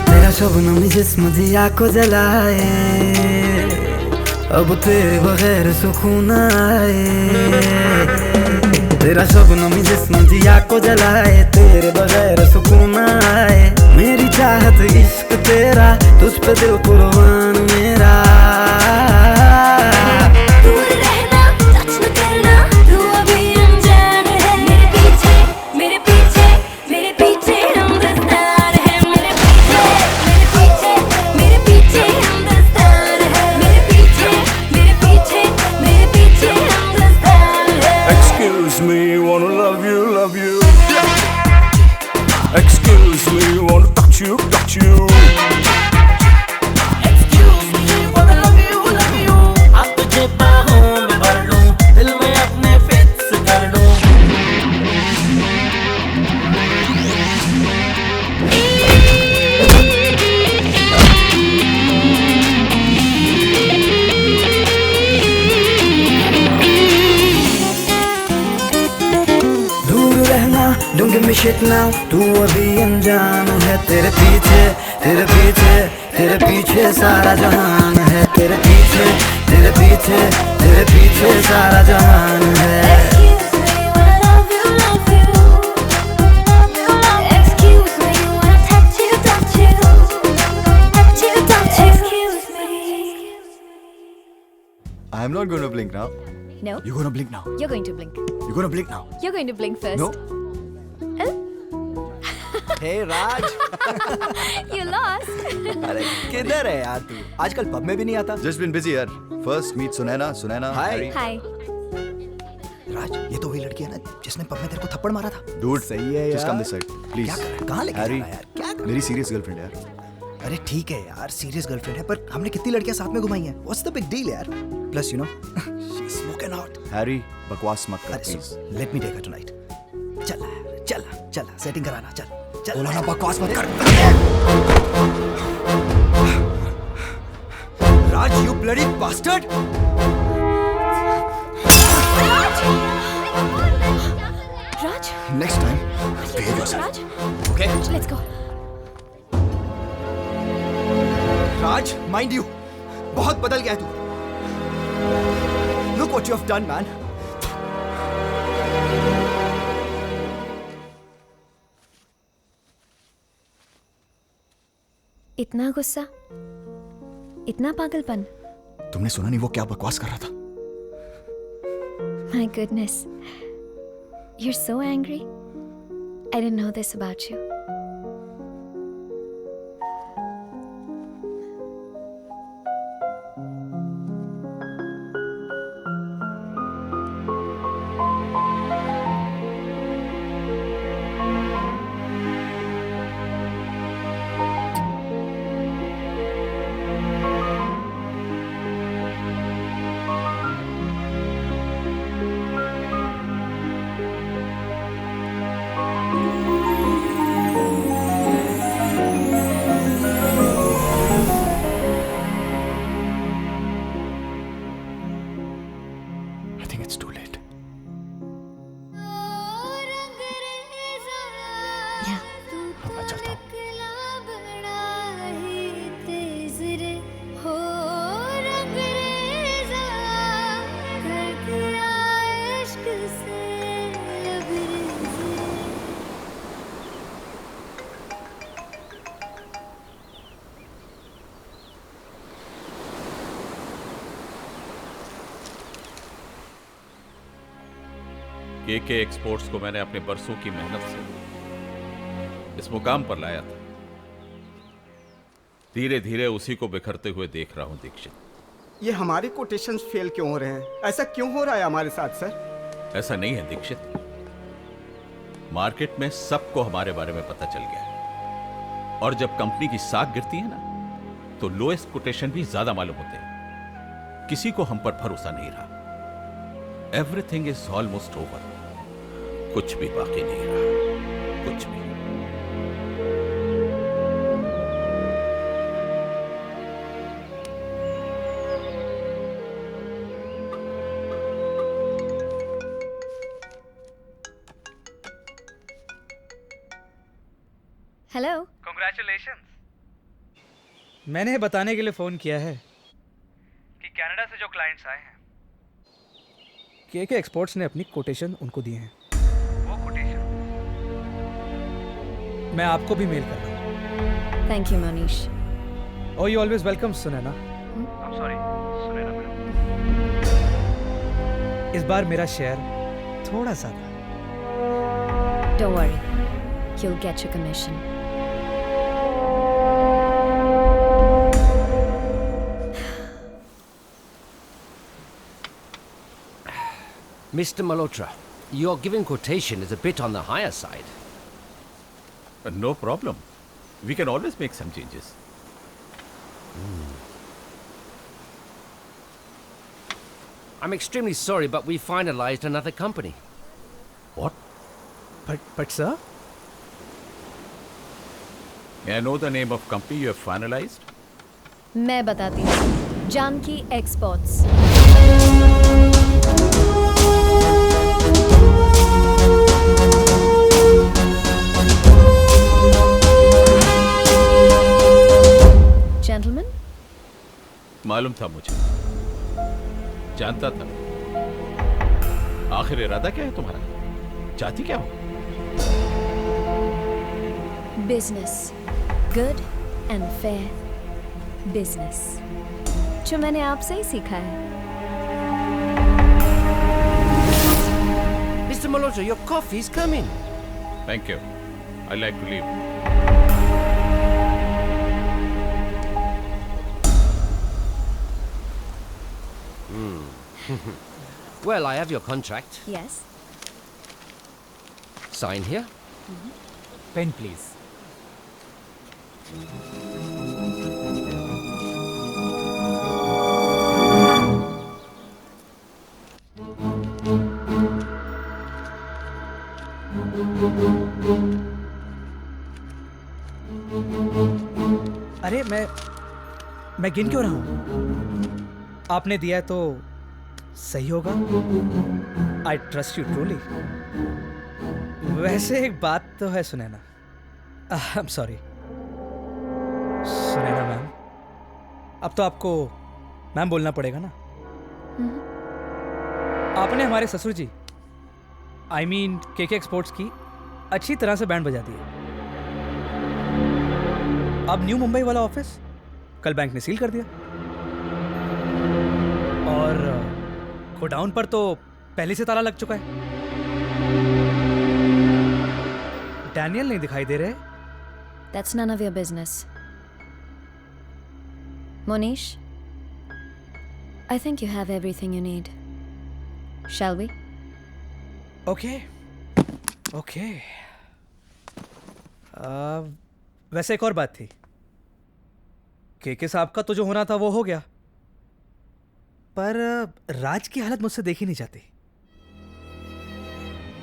तेरा शबनम जिस्म जिया को जलाए, अब तेरे बगैर सुकून आए, तेरा शबनम जिस्म जिया को जलाए, तेरे बगैर सुकून आए, मेरी चाहत इश्क तेरा, तुझ पे दिल कुर्बान मेरा। दूर रहना, टच न करना, तू अभी अनजान है, मेरे पीछे मेरे पीछे मेरे पीछे हिंदुस्तान है, मेरे पीछे मेरे पीछे हिंदुस्तान है, मेरे पीछे मेरे पीछे हिंदुस्तान है। Excuse me, wanna love you, love you. Excuse me, wanna touch you, touch you. Excuse me, wanna love you, love you. अब तुझे बाहों में भर लूं, दिल में अपने फिक्स कर लूं। दूर रहना, don't give me shit now, तू अभी अनजान है, तेरे पीछे तेरे पीछे तेरे पीछे सारा जहान है, तेरे पीछे तेरे पीछे तेरे पीछे सारा जहान है। Excuse me, wanna touch you, touch you, touch you, touch you. Excuse me. I'm not going to blink now. No. You're going to blink now. You're going to blink. You're going to blink now. You're going to blink first. No. Hey Raj. You lost. अरे किधर है यार तू? आजकल pub में भी नहीं आता. Just been busy यार. First meet Sunaina. Hi. Hi. राज, ये तो वही लड़की है ना जिसने पब में तेरे को थप्पड़ मारा था। Dude सही है यार. Just come this side, please. क्या कर रहा है? कहाँ लेके जा रहा है यार? क्या कर रहा है? मेरी serious girlfriend है यार. अरे ठीक है यार, सीरियस गर्लफ्रेंड है, पर हमने कितनी लड़कियां साथ में घुमाई हैं? What's the big deal यार? Plus you know, she's smoking hot. Harry, बकवास मत कर अरे please. let me take her tonight. चल, सेटिंग कराना, चल. बोला ना बकवास मत कर. राज, you bloody bastard! Raj? Next time, behave yourself. Raj? Okay? Let's go. Raj, mind you, बहुत बदल गया है तू. Look what you have done, man. इतना गुस्सा, इतना पागलपन. तुमने सुना नहीं वो क्या बकवास कर रहा था? My goodness. You're so angry. I didn't know this about you. KK exports को मैंने अपने बरसों की मेहनत से इस मुकाम पर लाया था। धीरे धीरे उसी को बिखरते हुए देख रहा हूं दीक्षित। ये हमारे कोटेशंस फेल क्यों हो रहे हैं? ऐसा क्यों हो रहा है हमारे साथ सर? ऐसा नहीं है दीक्षित, मार्केट में सबको हमारे बारे में पता चल गया है। और जब कंपनी की साख गिरती है ना, तो लोएस्ट कोटेशन भी ज्यादा मालूम होते हैं। किसी को हम पर भरोसा नहीं रहा। Everything is almost over. कुछ भी बाकी नहीं रहा, कुछ भी। हेलो। Congratulations. मैंने बताने के लिए फोन किया है कि कनाडा से जो क्लाइंट्स आए हैं, केके एक्सपोर्ट्स ने अपनी कोटेशन उनको दिए हैं। वो कोटेशन मैं आपको भी मेल कर रहा हूँ। Thank you Manish. Oh, you always welcome, Sunaina. I'm sorry, Sunaina madam. इस बार मेरा शेयर थोड़ा सा था। Don't worry, you'll get your commission. Mr. Malhotra, your given quotation is a bit on the higher side. No problem. We can always make some changes. I'm extremely sorry, but we finalized another company. What? But sir? May I know the name of company you have finalized? मैं बताती हूँ। Janaki exports. Gentlemen? मालूम था मुझे, जानता था। आखिर इरादा क्या है तुम्हारा? चाहती क्या हो? Business, good and fair business, जो मैंने आपसे ही सीखा है। Mr. Malhotra, your coffee's coming. Thank you. I'd like to leave. Well, I have your contract. Yes. Sign here. Pen, please. अरे मैं गिन क्यों रहा हूं? आपने दिया है तो सही होगा। I trust you truly. वैसे एक बात तो है Sunaina. I am sorry Sunaina ma'am, अब तो आपको मैम बोलना पड़ेगा ना। आपने हमारे ससुर जी आई मीन केके एक्सपोर्ट्स की अच्छी तरह से बैंड बजा दी है। अब न्यू मुंबई वाला ऑफिस कल बैंक ने सील कर दिया और गोडाउन पर तो पहले से ताला लग चुका है। डैनियल नहीं दिखाई दे रहे। That's none of your business. Monish, I think you have everything you need. Shall we? Okay. Okay. वैसे एक और बात थी। केके साहब का तो जो होना था वो हो गया, पर राज की हालत मुझसे देखी नहीं जाती।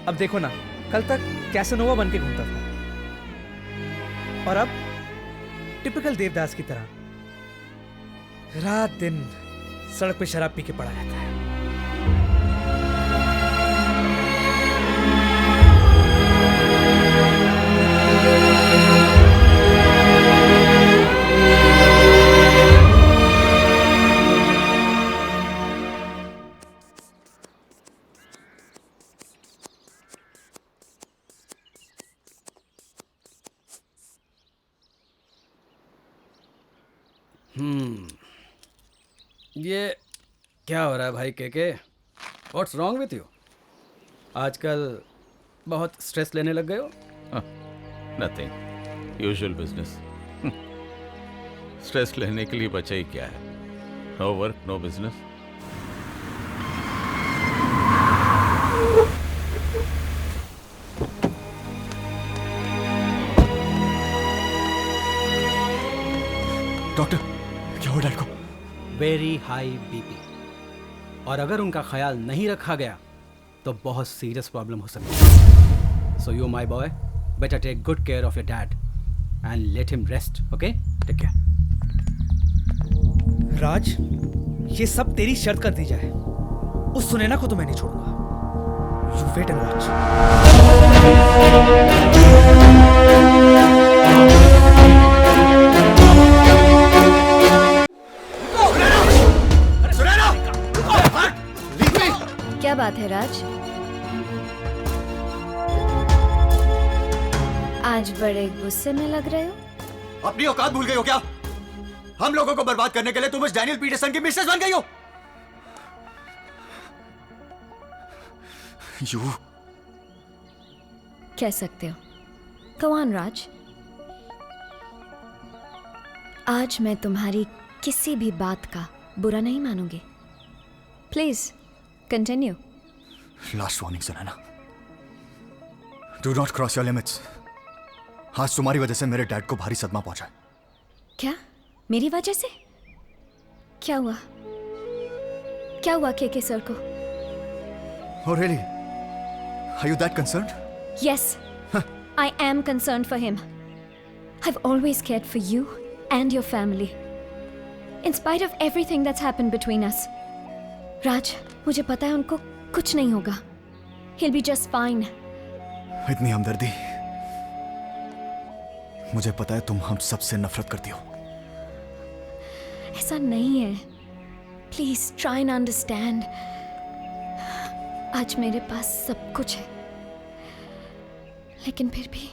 अब देखो ना, कल तक कैसनोवा बन के घूमता था और अब टिपिकल देवदास की तरह रात दिन सड़क पे शराब पी के पड़ा रहता है। ये क्या हो रहा है भाई KK? What's wrong with you? आजकल बहुत स्ट्रेस लेने लग गए हो? Nothing, usual business. स्ट्रेस लेने के लिए बचा ही क्या है? No work, no business. Doctor, क्या हुआ डैड को? वेरी हाई बीपी, और अगर उनका ख्याल नहीं रखा गया तो बहुत सीरियस प्रॉब्लम हो सकती है। So you my boy, better take good care of your dad and let him rest, okay? Take care. Raj, ये सब तेरी शर्त कर दी जाए, उस सुनैना को तो मैं नहीं छोड़ूंगा। You wait and watch. क्या बात है राज? आज बड़े गुस्से में लग रहे हो। अपनी औकात भूल गई हो क्या? हम लोगों को बर्बाद करने के लिए तुम इस डैनियल पीटरसन की मिसेस बन गई हो। यू कह सकते हो। Go on, राज। आज मैं तुम्हारी किसी भी बात का बुरा नहीं मानूंगी। Please continue. Last warning Sunaina, do not cross your limits. आज तुम्हारी वजह से मेरे डैड को भारी सदमा पहुंचा है। क्या? मेरी वजह से? क्या हुआ? क्या हुआ केके सर को? Oh really? Are you that concerned? Yes, I am concerned for him. I've always cared for you and your family. In spite of everything that's happened between us. राज, मुझे पता है उनको कुछ नहीं होगा. He'll be just fine. इतनी हमदर्दी। मुझे पता है तुम हम सबसे नफरत करती हो। ऐसा नहीं है। Please try and understand. आज मेरे पास सब कुछ है, लेकिन फिर भी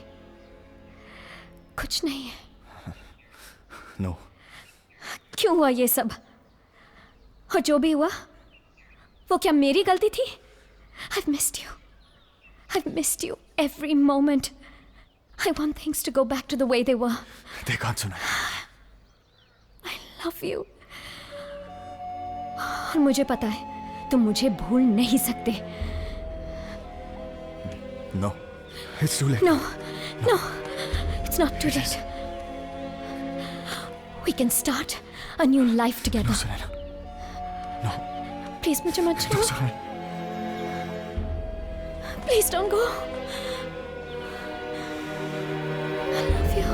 कुछ नहीं है। No. क्यों हुआ ये सब? और जो भी हुआ, वो क्या मेरी गलती थी? I've missed you. I've missed you every moment. I want things to go back to the way they were. They can't, Sunayana. I love you. और मुझे पता है तुम मुझे भूल नहीं सकते। No. It's too late. No, no, it's not too late. We can start a new life together. No, Sunayana. No. Please, मुझे मत छोड़ो। No, Sunayana. Please don't go. I love you.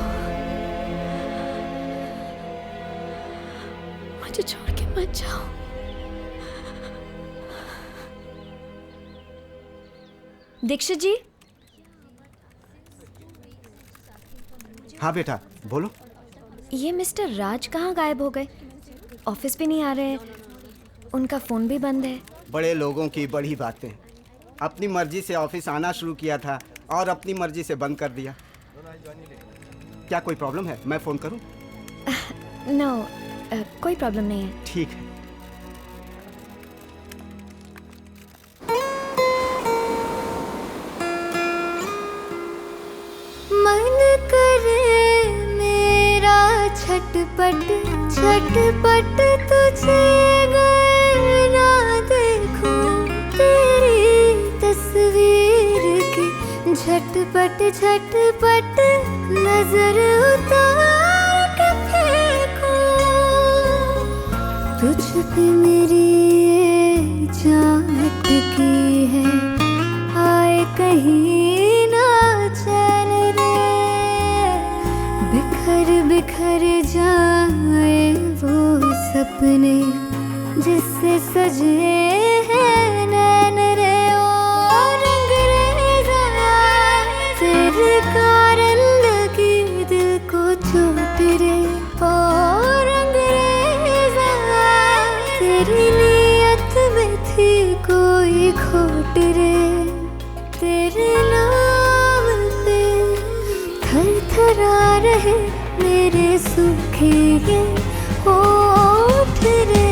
मुझे छोड़ के मत जाओ। दीक्षित जी। हाँ बेटा, बोलो। ये मिस्टर राज कहाँ गायब हो गए? ऑफिस भी नहीं आ रहे, उनका फोन भी बंद है। बड़े लोगों की बड़ी बातें। अपनी मर्जी से ऑफिस आना शुरू किया था और अपनी मर्जी से बंद कर दिया। क्या कोई प्रॉब्लम है? मैं फोन करूं? नो, कोई प्रॉब्लम नहीं है। ठीक है। मन करे मेरा छटपट छटपट तुझे गए ना देखूं, तेरी तस्वीर की झटपट झटपट नजर उतार के फेंकूं, तुझ पे मेरी ये जान अटकी है, आए कहीं ना चैन रे, बिखर बिखर जाए वो सपने जिससे सजे हैं नैन रे। ओ रंगरेज़ा तेरे कारण लगी दिल को चोट रे, ओ रंगरेज़ा तेरी नीयत में थी कोई खोट रे, तेरे नाम पे थर थरा रहे मेरे सूखे ये होठ रे।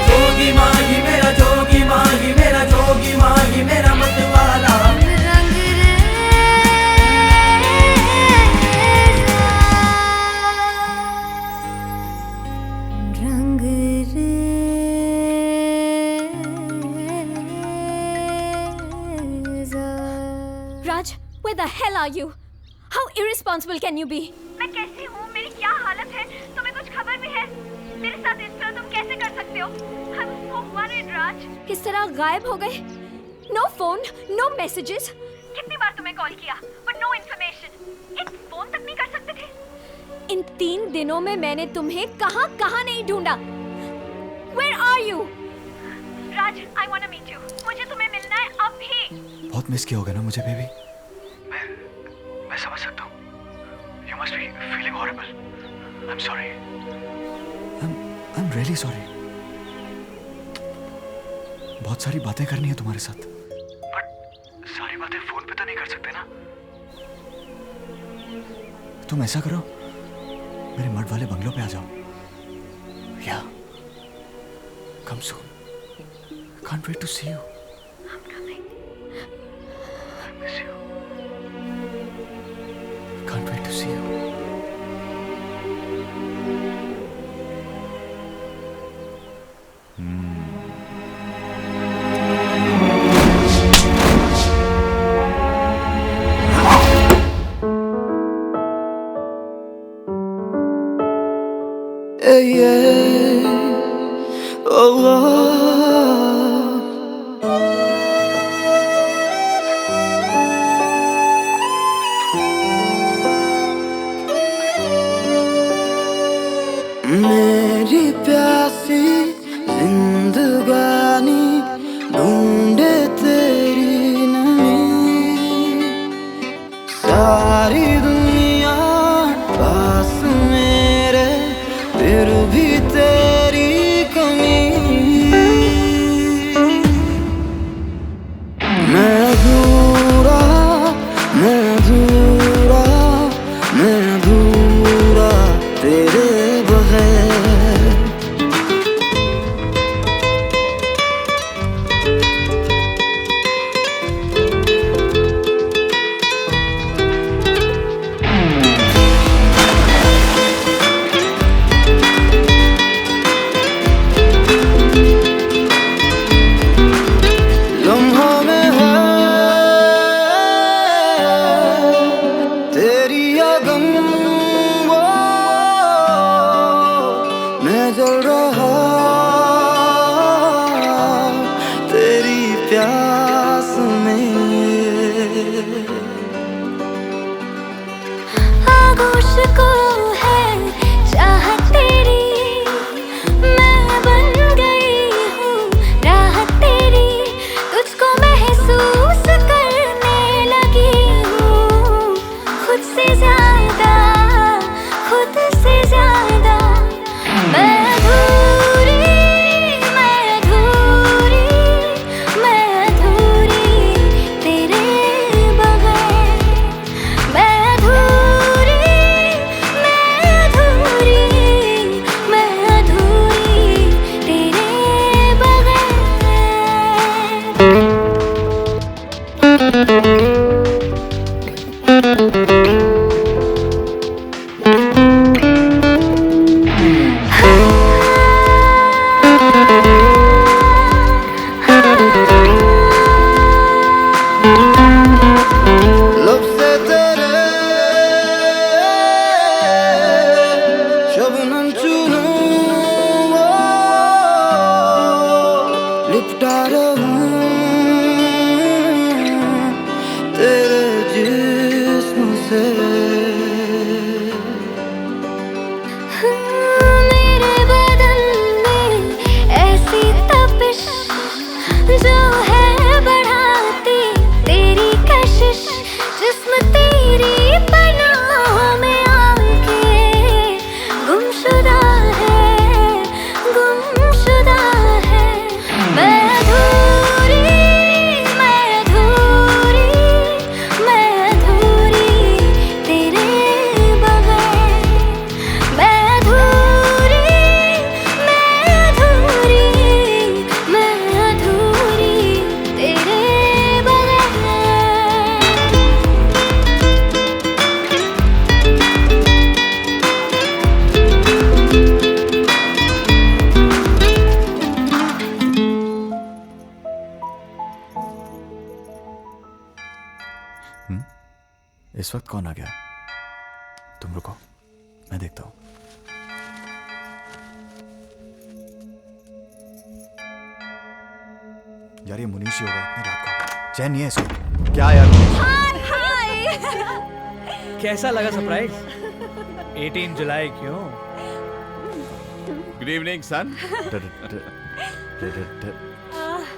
जोगी माही मेरा जोगी माही मेरा जोगी माही मेरा मतवाला Where the hell are you? How irresponsible can you be? मैं कैसी हूँ, मेरी क्या हालत है, तुम्हें कुछ खबर भी है? मेरे साथ इस तरह तुम कैसे कर सकते हो? I'm so worried, Raj. किस तरह गायब हो गए? No phone, no messages. कितनी बार तुम्हें कॉल किया, but no information. एक फोन तक नहीं कर सकते थे? इन 3 दिनों में मैंने तुम्हें कहाँ नहीं ढूंढा. Where are you? Raj, I want to meet you. मुझे तुम्हें मिलना है अभी. बहुत मिस किया होगा ना मुझे बेबी. मैं समझ सकता हूँ. You must be feeling horrible. I'm sorry. I'm really sorry. बहुत सारी बातें करनी है तुम्हारे साथ. बट सारी बातें फोन पे तो नहीं कर सकते ना. तुम ऐसा करो, मेरे मर्द वाले बंगलों पे आ जाओ. या come soon. Can't wait to see you. I'm coming. I miss you. Can't wait to see you. मेरी प्यासी जिंदगानी ढूंढे तेरी नमी. सारी दुनिया पास मेरे फिर भी तेरी कमी. मैं अधूरा, मैं अधूरा, मैं अधूरा तेरे आगोश को है चाहत तेरी, मैं बन गई हूँ राहत तेरी. तुझको महसूस करने लगी हूँ खुद से ज्यादा, खुद से ज्यादा. मैं अधूरी, मैं अधूरी, मैं अधूरी तेरे बगैर. मैं अधूरी, मैं अधूरी, मैं अधूरी तेरे बगैर. लब से तेरे शबनम चूनूं वो लिपटा रहूं तेरे जिस्म से. मेरे बदन में ऐसी तपिश जो है बढ़ाती तेरी कशिश. जिस्म तेरी पनाहों में आके गुमशुदा है, गुमशुदा है. मैं अधूरी, मैं अधूरी, मैं अधूरी तेरे बगैर. मैं अधूरी, मैं अधूरी, मैं अधूरी तेरे बगैर. इस वक्त कौन आ गया? तुम रुको, मैं देखता हूं। यार ये मुनीश ही होगा, इतनी रात को चैन नहीं है इसको। क्या यार? कैसा लगा सरप्राइज? 18 जुलाई क्यों? गुड इवनिंग सन।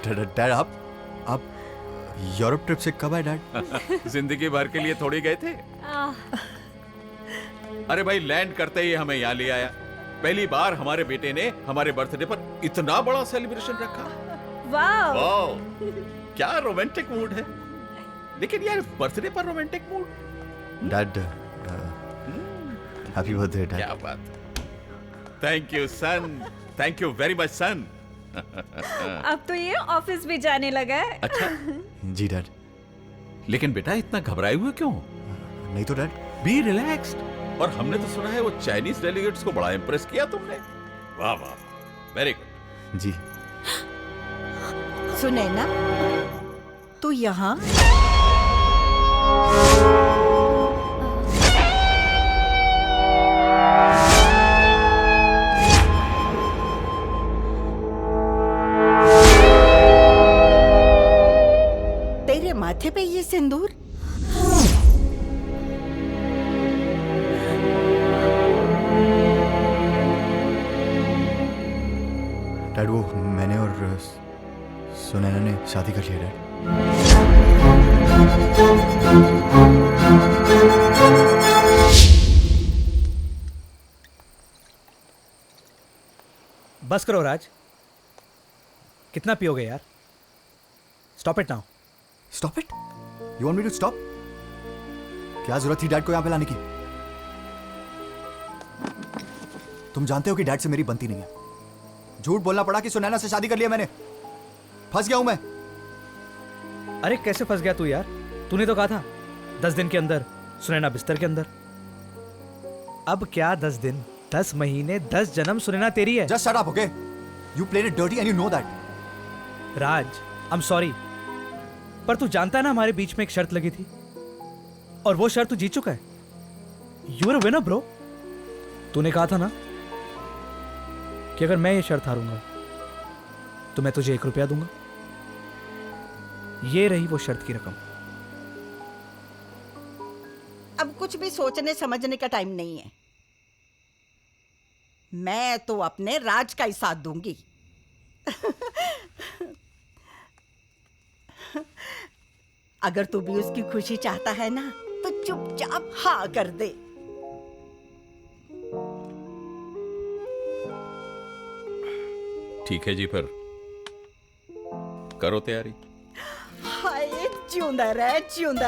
डैड आप यूरोप ट्रिप से कब आए डैड? जिंदगी भर के लिए थोड़ी गए थे। अरे भाई, लैंड करते ही हमें यहाँ ले आया। पहली बार हमारे बेटे ने हमारे बर्थडे पर इतना बड़ा सेलिब्रेशन रखा। वाह, क्या रोमांटिक मूड है। लेकिन यार, बर्थडे पर romantic mood? Dad happy birthday dad. क्या बात। Thank you son, thank you very much son. अब तो ये ऑफिस भी जाने लगा है। अच्छा जी डैड। लेकिन बेटा, इतना घबराए हुए क्यों? नहीं तो डैड। B relaxed. और हमने तो सुना है वो चाइनीज डेलीगेट्स को बड़ा इंप्रेस किया तुमने। वाह वाह, वेरी गुड। जी। सुने ना, तू यहाँ तेरे माथे पे ये सिंदूर? डैड वो मैंने और सुनैना ने शादी कर लिया डैड। बस करो राज, कितना पियोगे यार? Stop it now. Stop it? You want me to stop? क्या जरूरत थी डैड को यहाँ पे लाने की? तुम जानते हो कि डैड से मेरी बनती नहीं है। झूठ बोलना पड़ा कि सुनैना से शादी कर लिया मैंने। फंस गया हूं मैं। अरे कैसे फंस गया तू यार? तूने तो कहा था 10 दिन के अंदर सुनैना बिस्तर के अंदर। अब क्या 10 दिन, 10 महीने, 10 जन्म सुनैना तेरी है। Just shut up, okay? You played it dirty and you know that. Raj, I'm sorry, पर तू जानता है ना हमारे बीच में एक शर्त लगी थी, और वो शर्त तू जीत चुका है। You are a winner, bro. तूने कहा था ना कि अगर मैं ये शर्त हारूंगा तो मैं तुझे 1 रुपया दूंगा। ये रही वो शर्त की रकम। अब कुछ भी सोचने समझने का टाइम नहीं है। मैं तो अपने राज का ही साथ दूंगी। अगर तू भी उसकी खुशी चाहता है ना, तो चुपचाप हाँ कर दे। ठीक है जी, फिर करो तैयारी। हाय, जिंदा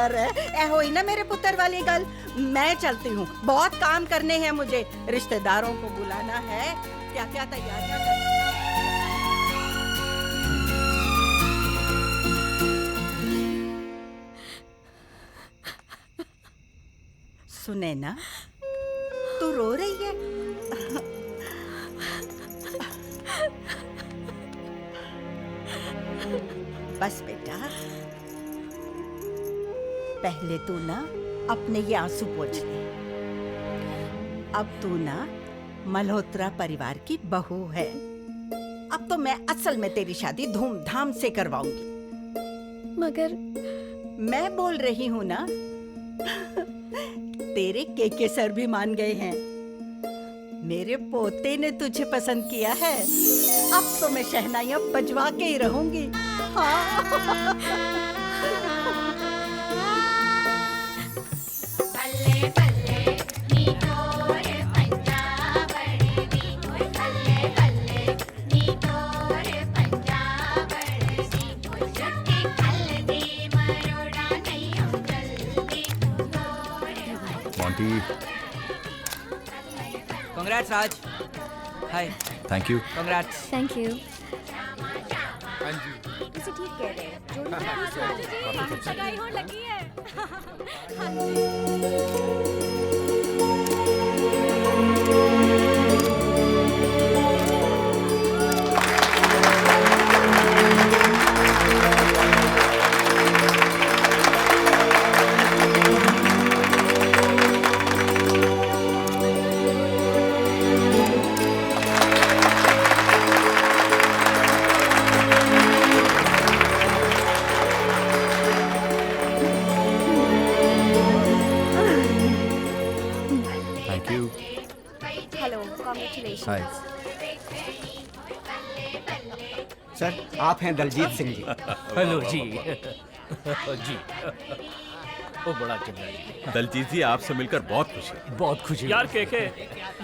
रह। ए होई ना मेरे पुत्र वाली गल। मैं चलती हूँ, बहुत काम करने हैं मुझे। रिश्तेदारों को बुलाना है, क्या क्या तैयारियां करनी। सुने ना, तू रो रही है? बस बेटा, पहले तू ना अपने ये आंसू पोंछ ले। अब तू ना मल्होत्रा परिवार की बहू है। अब तो मैं असल में तेरी शादी धूमधाम से करवाऊंगी। मगर मैं बोल रही हूँ ना, तेरे केके सर भी मान गए हैं। मेरे पोते ने तुझे पसंद किया है। अब तो मैं शहनाइयां बजवा के ही रहूंगी। हाँ। Monty. Congrats, Raj. Hi. Thank you. Congrats. Thank you. उसे ठीक कह रहे हैं। सगाई होने लगी है। हाय। सर आप हैं दलजीत सिंह जी। हेलो जी। जी वो बड़ा चंगा जी। दलजीत जी आपसे मिलकर बहुत खुशी है। बहुत खुशी यार केके,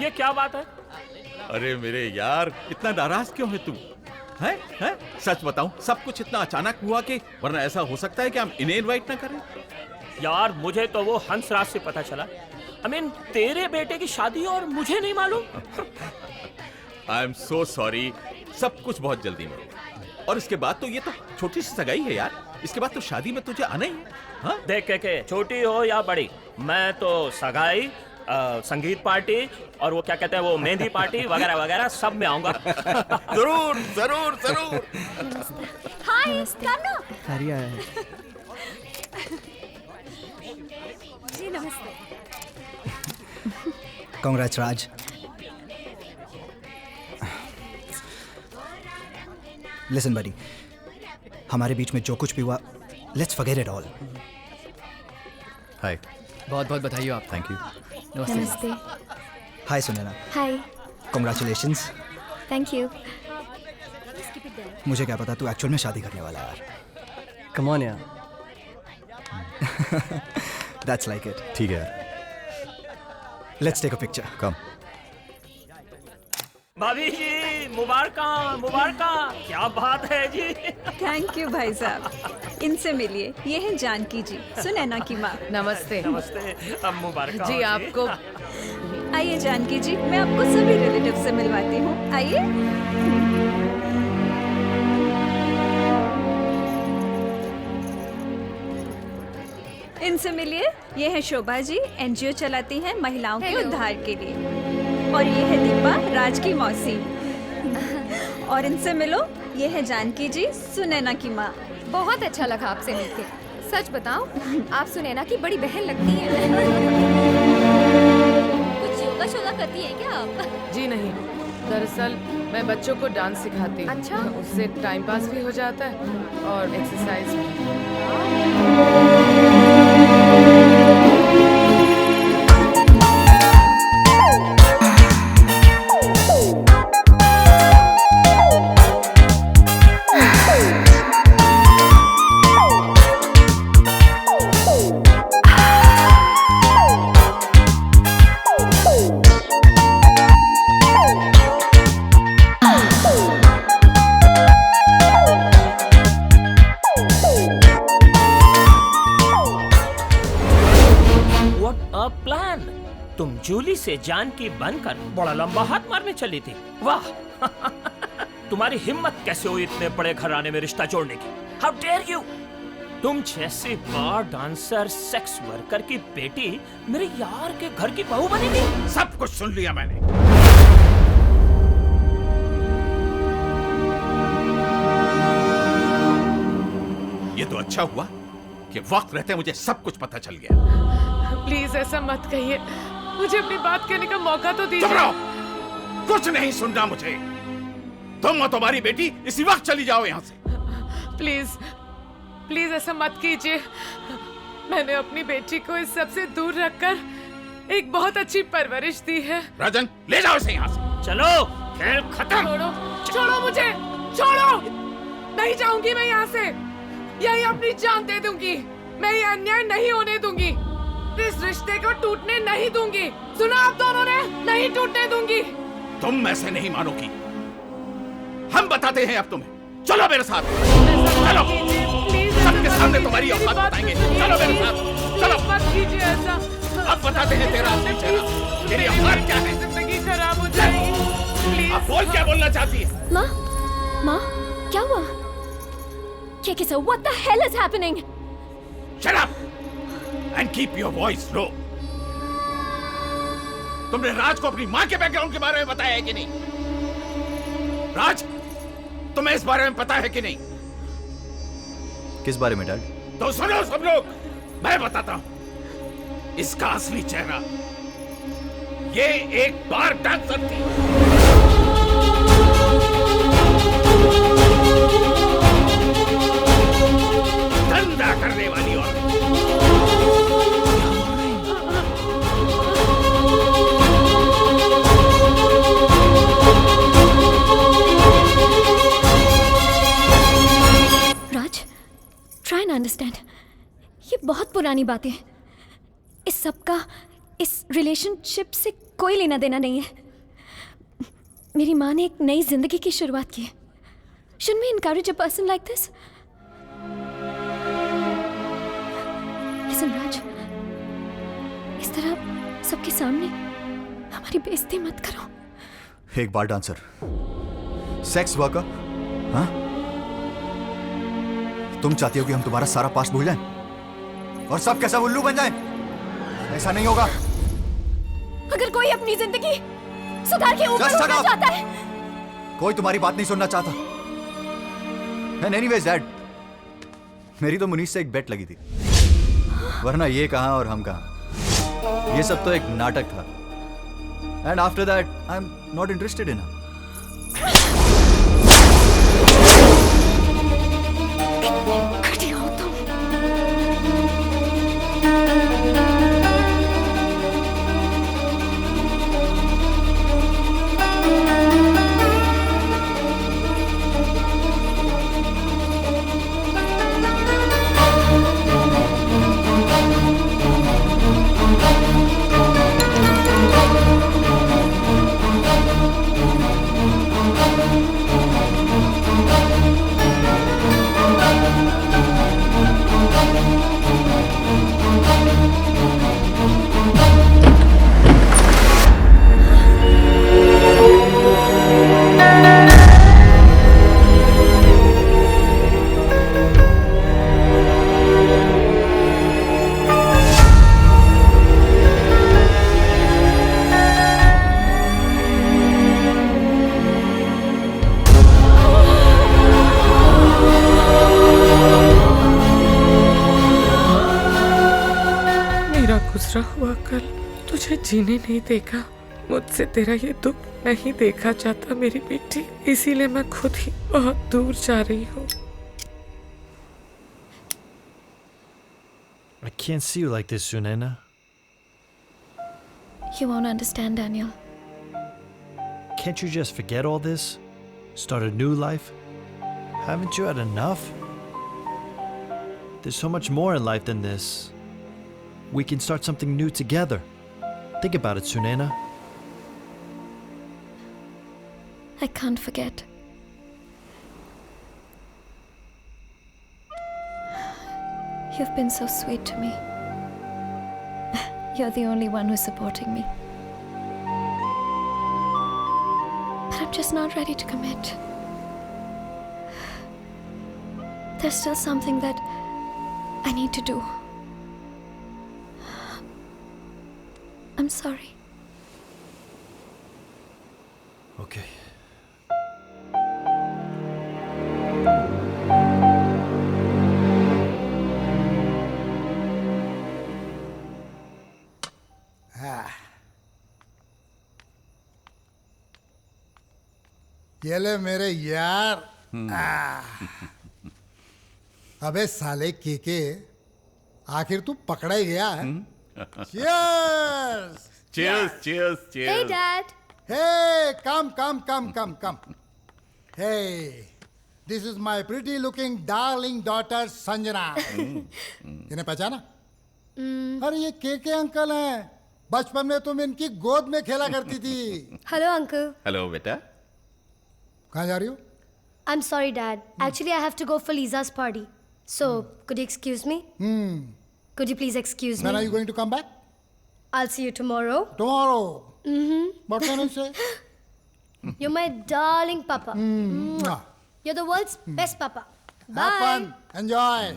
ये क्या बात है? अरे मेरे यार इतना नाराज क्यों है तू? हैं? सच बताऊं सब कुछ इतना अचानक हुआ कि वरना ऐसा हो सकता है कि हम इन्हें इनवाइट ना करें। यार मुझे तो वो हंसराज से पता चला। I mean, तेरे बेटे की शादी और मुझे नहीं मालूम। आई एम सो सॉरी, सब कुछ बहुत जल्दी में हुआ। और इसके बाद तो ये तो छोटी सी सगाई है यार, इसके बाद तो शादी में तुझे आना ही है। हाँ? देख के छोटी हो या बड़ी, मैं तो सगाई, संगीत पार्टी और वो क्या कहते हैं वो मेहंदी पार्टी वगैरह वगैरह सब में आऊंगा। जरूर जरूर जरूर। हाय कान्हा। हरिया है। जी नमस्ते। कांग्रेट्स राज। लिसन बडी, हमारे बीच में जो कुछ भी हुआ, लेट्स फॉरगेट इट ऑल। हाय। बहुत बहुत बधाई हो आप। Thank you. नमस्ते। हाय सुनैना। हाय। कांग्रेचुलेशंस। Thank you. मुझे क्या पता तू एक्चुअल में शादी करने वाला है यार। कम ऑन यार। That's like it. ठीक है यार। Let's take a picture. Come. भाभी जी मुबारका मुबारका, क्या बात है जी। थैंक यू भाई साहब। इनसे मिलिए, ये है जानकी जी, सुनैना की माँ। नमस्ते। नमस्ते। अब मुबारका जी आपको। आइए जानकी जी, मैं आपको सभी रिलेटिव से मिलवाती हूँ। आइए। इनसे मिलिए, ये है शोभा जी, एनजीओ चलाती हैं महिलाओं के उद्धार के लिए। और ये है दीपा, राज की मौसी। और इनसे मिलो, ये है जानकी जी, सुनैना की माँ। बहुत अच्छा लगा आपसे मिलके। सच बताओ, आप सुनैना की बड़ी बहन लगती हैं। कुछ योगा शोगा करती है क्या आप? जी नहीं, दरअसल मैं बच्चों को डांस सिखाती हूँ। अच्छा। उससे टाइम पास भी हो जाता है और एक्सरसाइज भी। तुम जूली से जानकी बनकर बड़ा लंबा हाथ मारने चली थी। वाह। तुम्हारी हिम्मत कैसे हुई इतने बड़े घराने में रिश्ता जोड़ने की? How dare you. तुम जैसी बार डांसर सेक्स वर्कर की बेटी मेरे यार के घर की बहू बनेगी। सब कुछ सुन लिया मैंने। ये तो अच्छा हुआ कि वक्त रहते मुझे सब कुछ पता चल गया। प्लीज ऐसा मत कहिए, मुझे अपनी बात कहने का मौका तो दीजिए। चुप रहो, कुछ नहीं सुनना मुझे। तुम और तुम्हारी बेटी इसी वक्त चली जाओ यहाँ से। प्लीज प्लीज ऐसा मत कीजिए। मैंने अपनी बेटी को इस सब से दूर रखकर एक बहुत अच्छी परवरिश दी है। राजन ले जाओ इसे यहाँ से। चलो खेल खत्म। छोड़ो, छोड़ो मुझे, छोड़ो। नहीं जाऊंगी मैं यहाँ से, यही अपनी जान दे दूंगी। मैं ये अन्याय नहीं होने दूंगी, इस रिश्ते को टूटने नहीं दूंगी। सुना आप दोनों ने, नहीं टूटने दूंगी। तुम ऐसे नहीं मानोगी, हम बताते हैं अब तुम्हें। चलो मेरे साथ, चलो सबके सामने तुम्हारी औकात बताएंगे। चलो मेरे साथ, चलो। मत कीजिए ऐसा। अब बताते हैं तेरा असली चेहरा, तेरी औकात क्या है। जिंदगी खराब हो जाएगी। अब बोल, क्या बोलना चाहती है? माँ, माँ, क्या हुआ? Kiki sir, what the hell is happening? Shut up and keep your voice low. तुमने राज को अपनी माँ के बैकग्राउंड के बारे में बताया है कि नहीं? राज, तुम्हें इस बारे में पता है कि नहीं? किस बारे में डैड? तो सुनो सब लोग, मैं बताता हूं इसका असली चेहरा। ये एक बार डांसर थी। धंधा करने वाली औरत। ट्राई एंड अंडरस्टैंड, ये बहुत पुरानी बातें हैं। इस सब का इस रिलेशनशिप से कोई लेना देना नहीं है। मेरी माँ ने एक नई जिंदगी की शुरुआत की है। Shouldn't we encourage a person like this? Listen, Raj, इस तरह सबके सामने हमारी बेइज्जती मत करो। एक बार डांसर, सेक्स वर्कर, हाँ? तुम चाहती हो कि हम तुम्हारा सारा पास्ट भूल जाएं और सब कैसा उल्लू बन जाएं? ऐसा नहीं होगा। अगर कोई अपनी जिंदगी सुधार के ऊपर उठना चाहता है, कोई तुम्हारी बात नहीं सुनना चाहता। And anyways, Dad, मेरी तो मुनीष से एक बेट लगी थी, वरना ये कहाँ और हम कहाँ। ये सब तो एक नाटक था। And after that, I'm not interested in her. घटिया हो तुम। गुजरा हुआ कल तुझे जीने नहीं देगा। मुझसे तेरा ये दुख नहीं देखा जाता मेरी बेटी, इसीलिए मैं खुद ही बहुत दूर जा रही हूँ। I can't see you like this, Sunena. You won't understand, Daniel. Can't you just forget all this? Start a new life? Haven't you had enough? There's so much more in life than this. We can start something new together. Think about it, Sunena. I can't forget. You've been so sweet to me. You're the only one who's supporting me. But I'm just not ready to commit. There's still something that I need to do. I'm sorry. Okay. ये ले मेरे यार। अबे साले केके, आखिर तू पकड़ा ही गया है। Cheers! Cheers, cheers, cheers. Hey, Dad. Hey, come. Hey, this is my pretty-looking, darling daughter Sanjana. इन्हें पहचाना? अरे ये केके अंकल हैं। बचपन में तुम इनकी गोद में खेला करती थी। Hello, Uncle. हेलो बेटा। कहाँ जा रही हो? I'm sorry, Dad. Actually, I have to go for Lisa's party. So, could you excuse me? Could you please excuse When me? are you going to come back? I'll see you tomorrow. Tomorrow. What can I say? You're my darling papa. Mwah. You're the world's best papa. Bye. Have fun. Enjoy.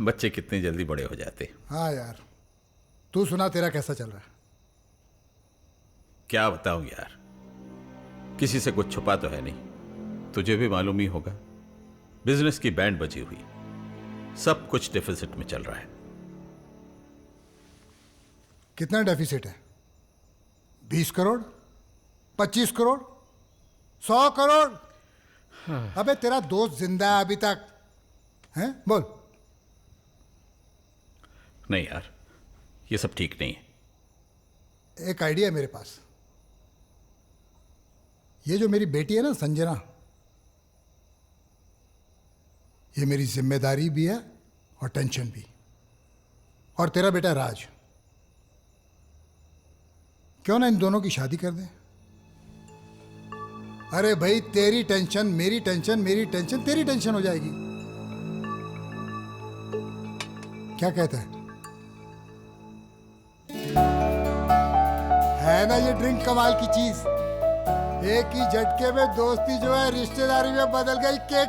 बच्चे कितने जल्दी बड़े हो जाते। हाँ यार, तू सुना तेरा कैसा चल रहा है? क्या बताऊं यार, किसी से कुछ छुपा तो है नहीं। तुझे भी मालूम ही होगा, बिजनेस की बैंड बजी हुई, सब कुछ डेफिसिट में चल रहा है। कितना डेफिसिट है? 20 करोड़? 25 करोड़? 100 करोड़? अबे तेरा दोस्त जिंदा है अभी तक, हैं? बोल। नहीं यार, ये सब ठीक नहीं है। एक आइडिया है मेरे पास। ये जो मेरी बेटी है ना संजना, ये मेरी जिम्मेदारी भी है और टेंशन भी। और तेरा बेटा राज, क्यों ना इन दोनों की शादी कर दें? अरे भाई, तेरी टेंशन मेरी टेंशन, मेरी टेंशन तेरी टेंशन हो जाएगी। क्या कहता है ना ये ड्रिंक कमाल की चीज। एक ही झटके में दोस्ती जो है रिश्तेदारी में बदल गई। के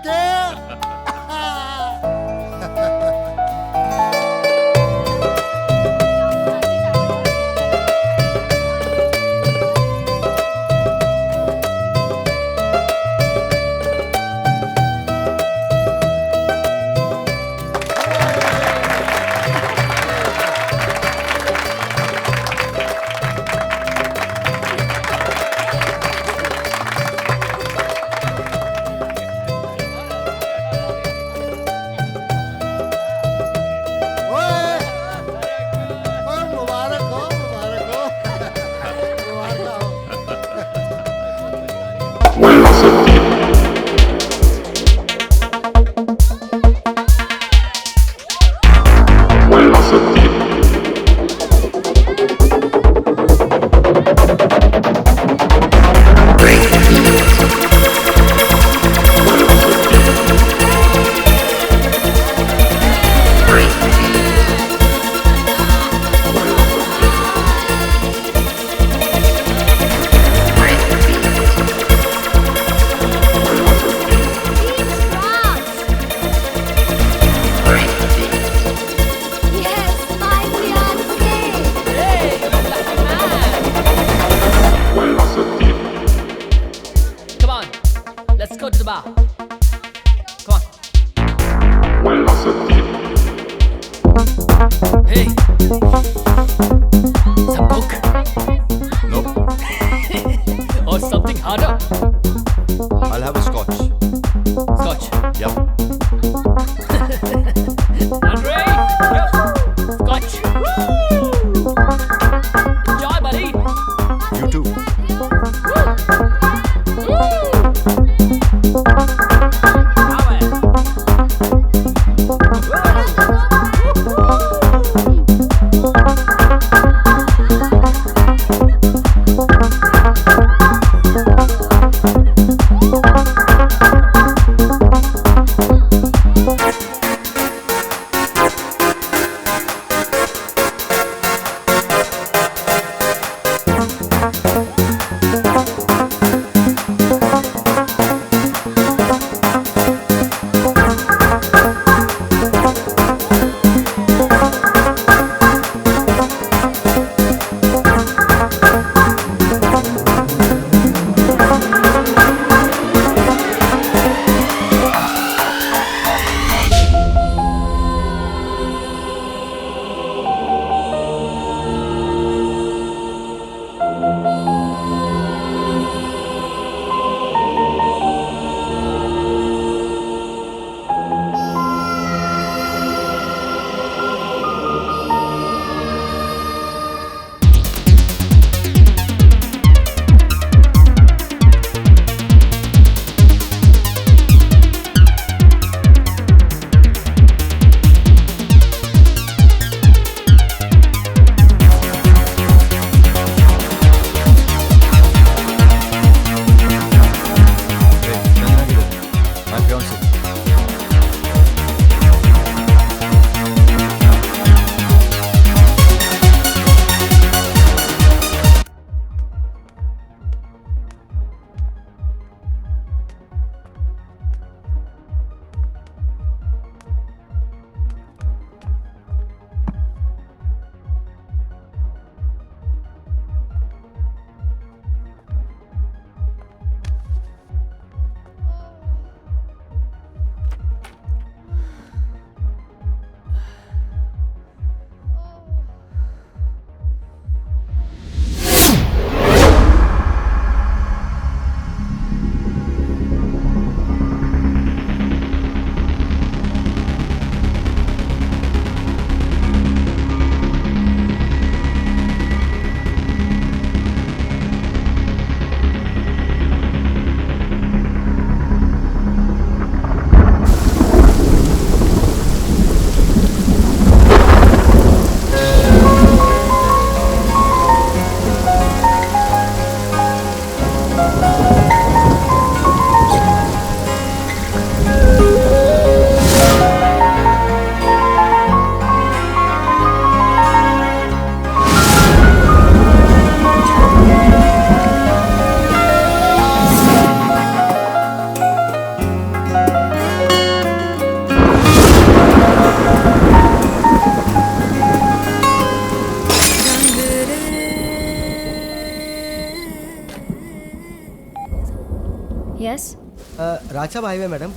राजा हाईवे मैडम।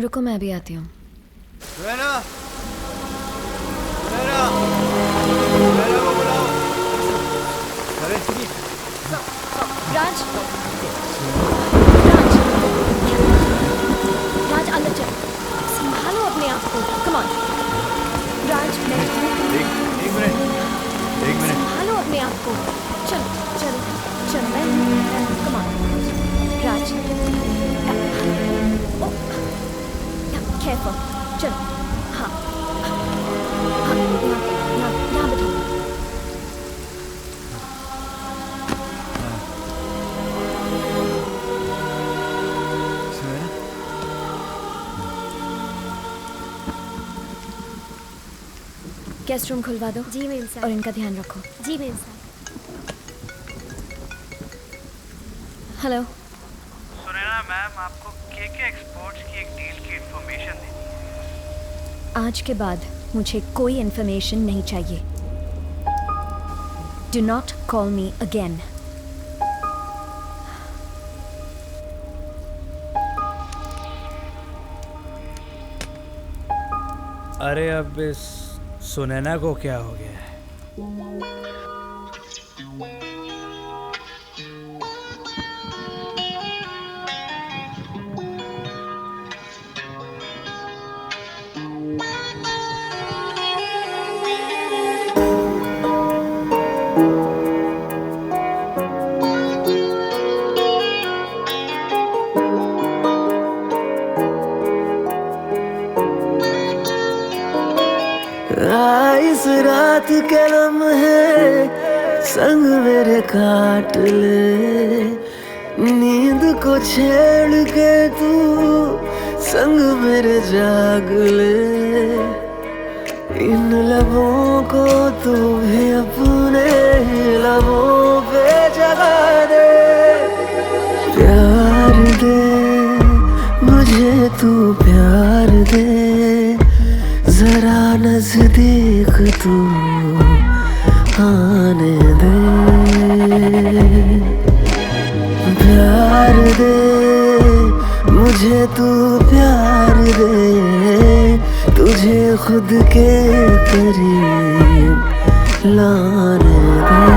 रुको मैं अभी आती हूँ। राज राज अंदर चल, संभालो अपने आप को। कम ऑन राज, एक मिनट संभालो अपने आप को। चल चल चल, मैं कम ऑन राज। केयरफुल, चल। हाँ हाँ, यहाँ बैठो। गेस्ट रूम खुलवा दो। जी मैम सर। और इनका ध्यान रखो। जी ma'am sir. Hello Sunaina ma'am, आपको केके एक्सपोर्ट्स की एक डील की इंफॉर्मेशन देनी। आज के बाद मुझे कोई इन्फॉर्मेशन नहीं चाहिए। Do not call me again. अरे अब इस सुनैना को क्या हो गया है? इस रात के लम्हे संग मेरे काट ले, नींद को छेड़ के तू संग मेरे जाग ले। इन लबों को तू भी अपने ही लबों पे जगा दे। प्यार दे मुझे तू, प्यार दे जरा नजदीक तू आने दे। प्यार दे मुझे तू, प्यार दे तुझे खुद के करीब लाने दे।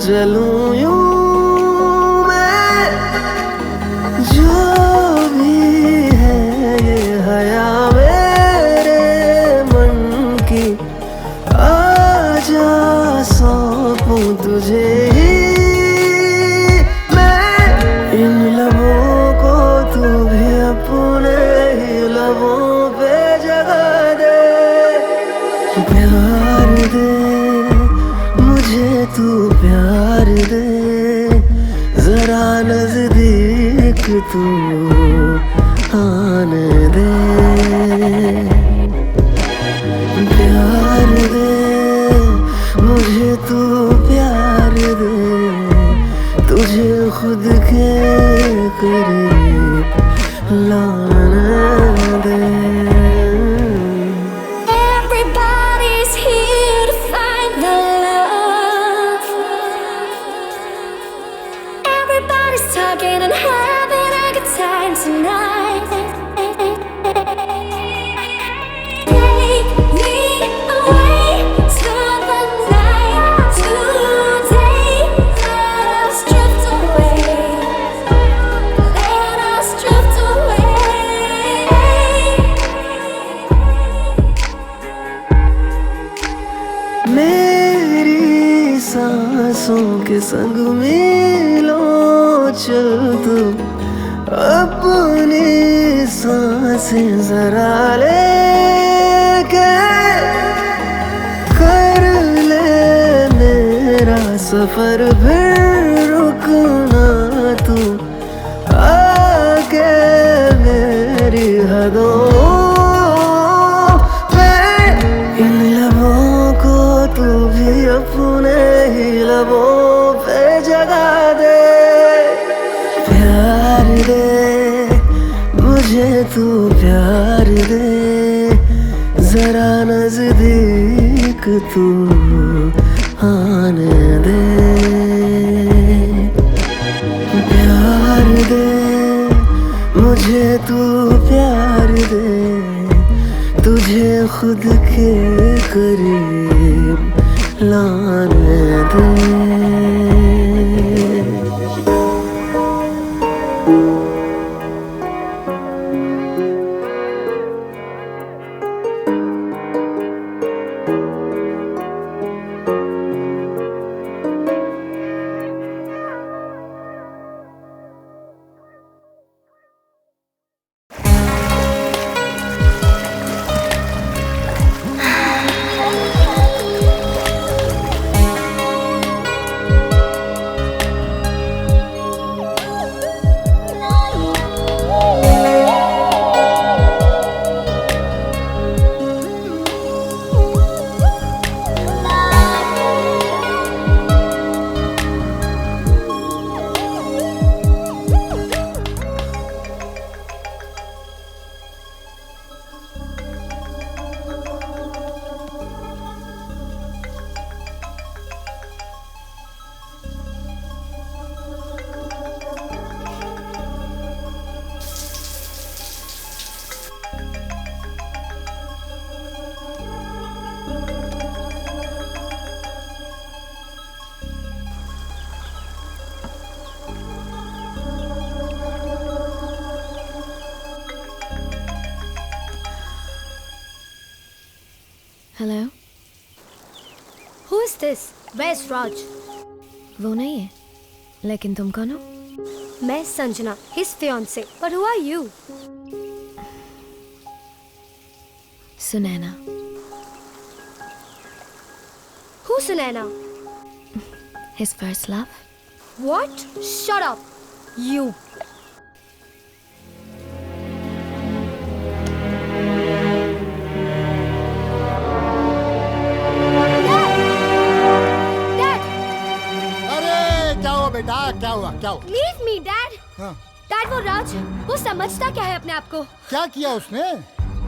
जलूं यूं मैं, जो भी है ये हया मेरे मन की, आजा सौंपूं तुझे ही मैं। इन लबों को तू भी अपने ही लबों पे जगा दे। प्यार दे मुझे तू, प्यार दे जरा नजदीक तू आने दे। प्यार दे मुझे तू, प्यार दे तुझे खुद के करीब लाने दे। Everybody's here to find the love. Everybody's talking and having a good time tonight. Take me away to the night today. Let us drift away. Let us drift away. मेरी सांसों के संग मीलों चल तू अपनी सांसें जरा ले के कर ले मेरा सफर फिर रुकना तू आके मेरी हदों इन लबों को तू भी अपने ही लबों पे जगा दे प्यार दे मुझे तू प्यार दे जरा नजदीक तू आने दे प्यार दे मुझे तू प्यार दे तुझे खुद के करीब लाने दे hello Who is this? Where's Raj? वो नहीं है लेकिन तुम कौन हो मैं Sanjana, his fiance. But who are you? Sunaina Who's Sunaina? his first love What? Shut up. You. बेटा क्या हुआ Leave me, Dad. Dad वो राज वो समझता क्या है अपने आप को क्या किया उसने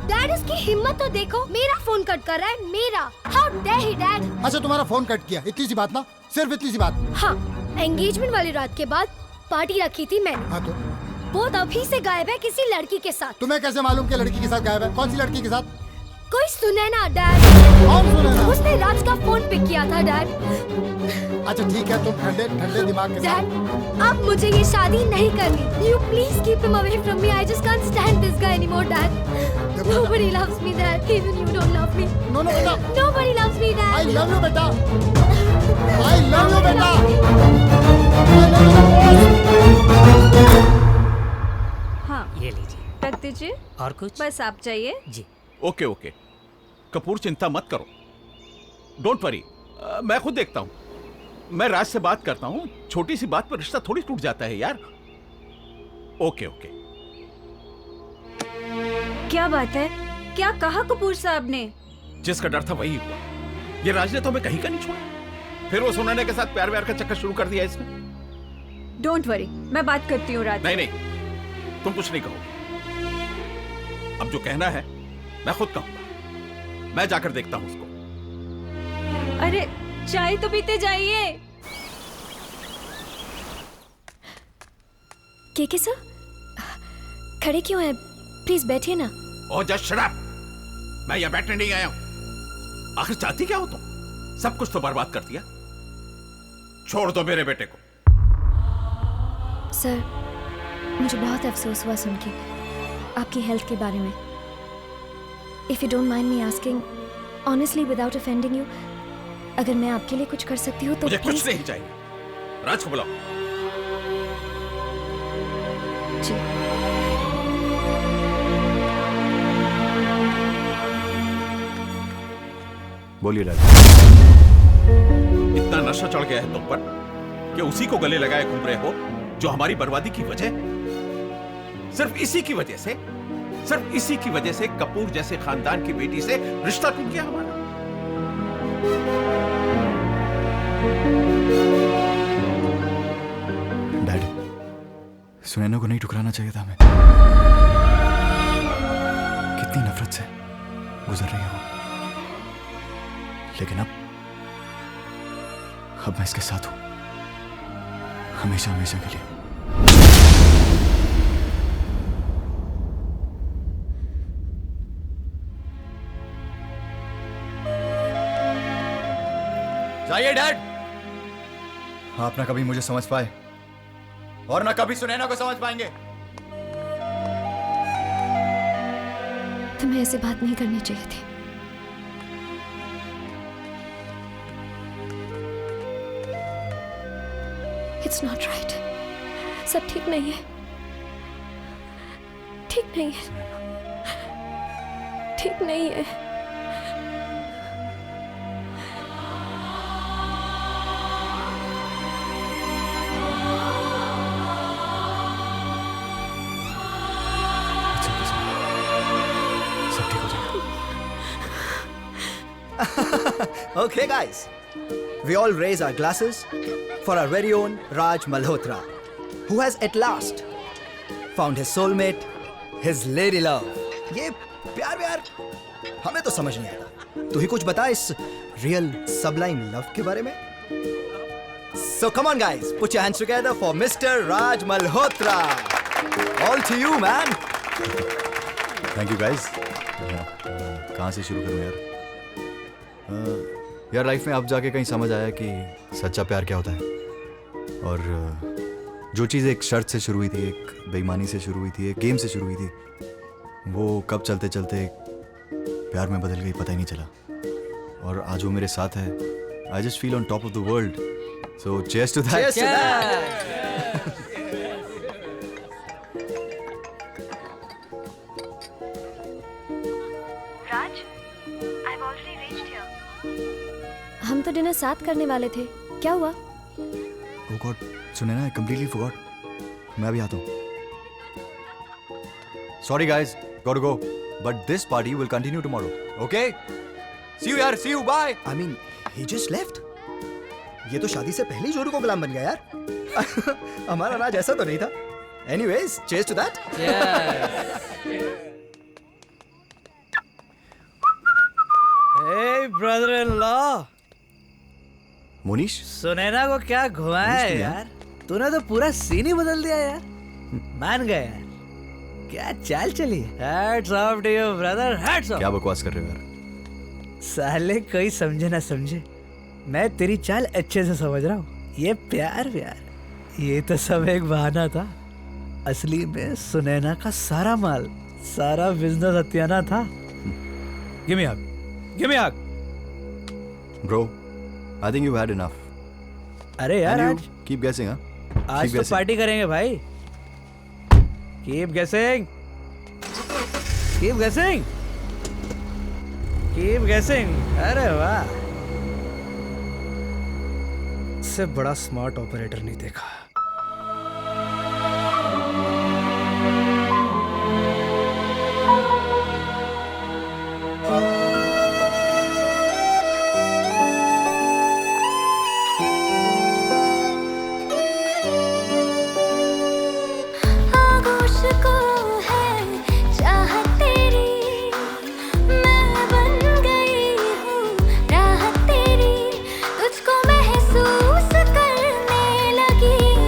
Dad उसकी हिम्मत तो देखो मेरा फोन कट कर रहा है मेरा How dare he, Dad? अच्छा तुम्हारा फोन कट किया इतनी सी बात ना सिर्फ इतनी सी बात हाँ एंगेजमेंट वाली रात के बाद पार्टी रखी थी मैंने हाँ तो वो तभी से गायब है किसी लड़की के साथ तुम्हें कैसे मालूम कि लड़की के साथ गायब है कौन सी लड़की के साथ कोई सुनैना Dad कौन सुनैना उसने राज का फोन पिक किया था Dad अच्छा ठीक है तुम ठंडे दिमाग के साथ Dad, अब मुझे ये शादी नहीं करनी You please keep him away from me I just can't stand this guy anymore Dad Nobody loves me Dad Even you don't love me No beta Nobody loves me Dad I love you beta I love you beta हाँ ये लीजिए रख दीजिए और कुछ बस आप चाहिए जी ओके ओके कपूर चिंता मत करो डोंट वरी मैं खुद देखता हूँ मैं राज से बात करता हूँ छोटी सी बात पर रिश्ता थोड़ी टूट जाता है यार ओके ओके क्या बात है क्या कहा कपूर साहब ने जिसका डर था वही हुआ ये राज ने तो हमें कहीं का नहीं छोड़ा फिर वो सुनैना के साथ प्यार व्यार का चक्कर शुरू कर दिया इसने डोंट वरी मैं बात करती हूँ राज नहीं तुम कुछ नहीं कहोगे अब जो कहना है मैं खुद कहूंगा मैं जाकर देखता हूँ उसको अरे चाय तो पीते जाइए के सर खड़े क्यों हैं प्लीज बैठिए ना ओ जस्ट शट अप मैं यहाँ बैठने नहीं आया हूँ आखिर चाहती क्या हो तुम सब कुछ तो बर्बाद कर दिया छोड़ दो मेरे बेटे को सर मुझे बहुत अफसोस हुआ सुन के आपकी हेल्थ के बारे में if you don't mind me asking honestly without offending you अगर मैं आपके लिए कुछ कर सकती हूँ तो मुझे कुछ नहीं चाहिए राज को बुलाओ जी। बोलिए डैड। इतना नशा चढ़ गया है तुम पर कि उसी को गले लगाए घूम रहे हो जो हमारी बर्बादी की वजह। सिर्फ इसी की वजह से कपूर जैसे खानदान की बेटी से रिश्ता टूट गया हमारा। डैड, सुनैना को नहीं ठुकराना चाहिए था हमें। कितनी नफरत से गुजर रही है वो, लेकिन अब मैं इसके साथ हूं, हमेशा हमेशा के लिए। जाइए डैड। आप ना कभी मुझे समझ पाए और ना कभी सुनैना को समझ पाएंगे। तुम्हें ऐसे बात नहीं करनी चाहिए थी। It's not right. सब ठीक नहीं है, ठीक नहीं है, ठीक नहीं है। Okay, guys. We all raise our glasses for our very own Raj Malhotra, who has at last found his soulmate, his lady love. ये प्यार हमें तो समझ नहीं आता। तू ही कुछ बता इस real sublime love के बारे में। So come on, guys, put your hands together for Mr. Raj Malhotra. All to you, man. Thank you, guys. कहाँ से शुरू करूँ यार? यार लाइफ में अब जाके कहीं समझ आया कि सच्चा प्यार क्या होता है। और जो चीज़ एक शर्त से शुरू हुई थी, एक बेईमानी से शुरू हुई थी, एक गेम से शुरू हुई थी, वो कब चलते चलते प्यार में बदल गई पता ही नहीं चला। और आज वो मेरे साथ है। I just feel on top of the world. So cheers to that. हम तो डिनर साथ करने वाले थे, क्या हुआ? Oh God, सुने ना, I completely forgot. मैं अभी आता हूँ। Sorry guys, gotta go. But this party will continue tomorrow. Okay? See you यार, see you, bye. I mean, he just left. ये तो शादी से पहले ही जोरू को गुलाम बन गया यार। हमारा राज ऐसा तो नहीं था। Anyways, cheers to that. Hey brother-in-law. Monish, Sunaina को क्या घुमाया है यार? तूने तो पूरा सीन ही बदल दिया यार। मान गया यार, क्या चाल चली। Hats off to you brother, hats off. क्या बकवास कर रहे हो यार? साले कोई समझे ना समझे, मैं तेरी चाल अच्छे से समझ रहा हूँ। ये प्यार ये तो सब एक बहाना था। असली में सुनैना का सारा माल, सारा बिजनेस हथियाना था। Give me a hug. Give me a hug. Bro, I think you've had enough. अरे यार आज keep guessing, huh? आज तो पार्टी करेंगे भाई। Keep guessing. Keep guessing. Keep guessing. अरे वाह, इससे बड़ा स्मार्ट ऑपरेटर नहीं देखा। तुझको महसूस करने लगी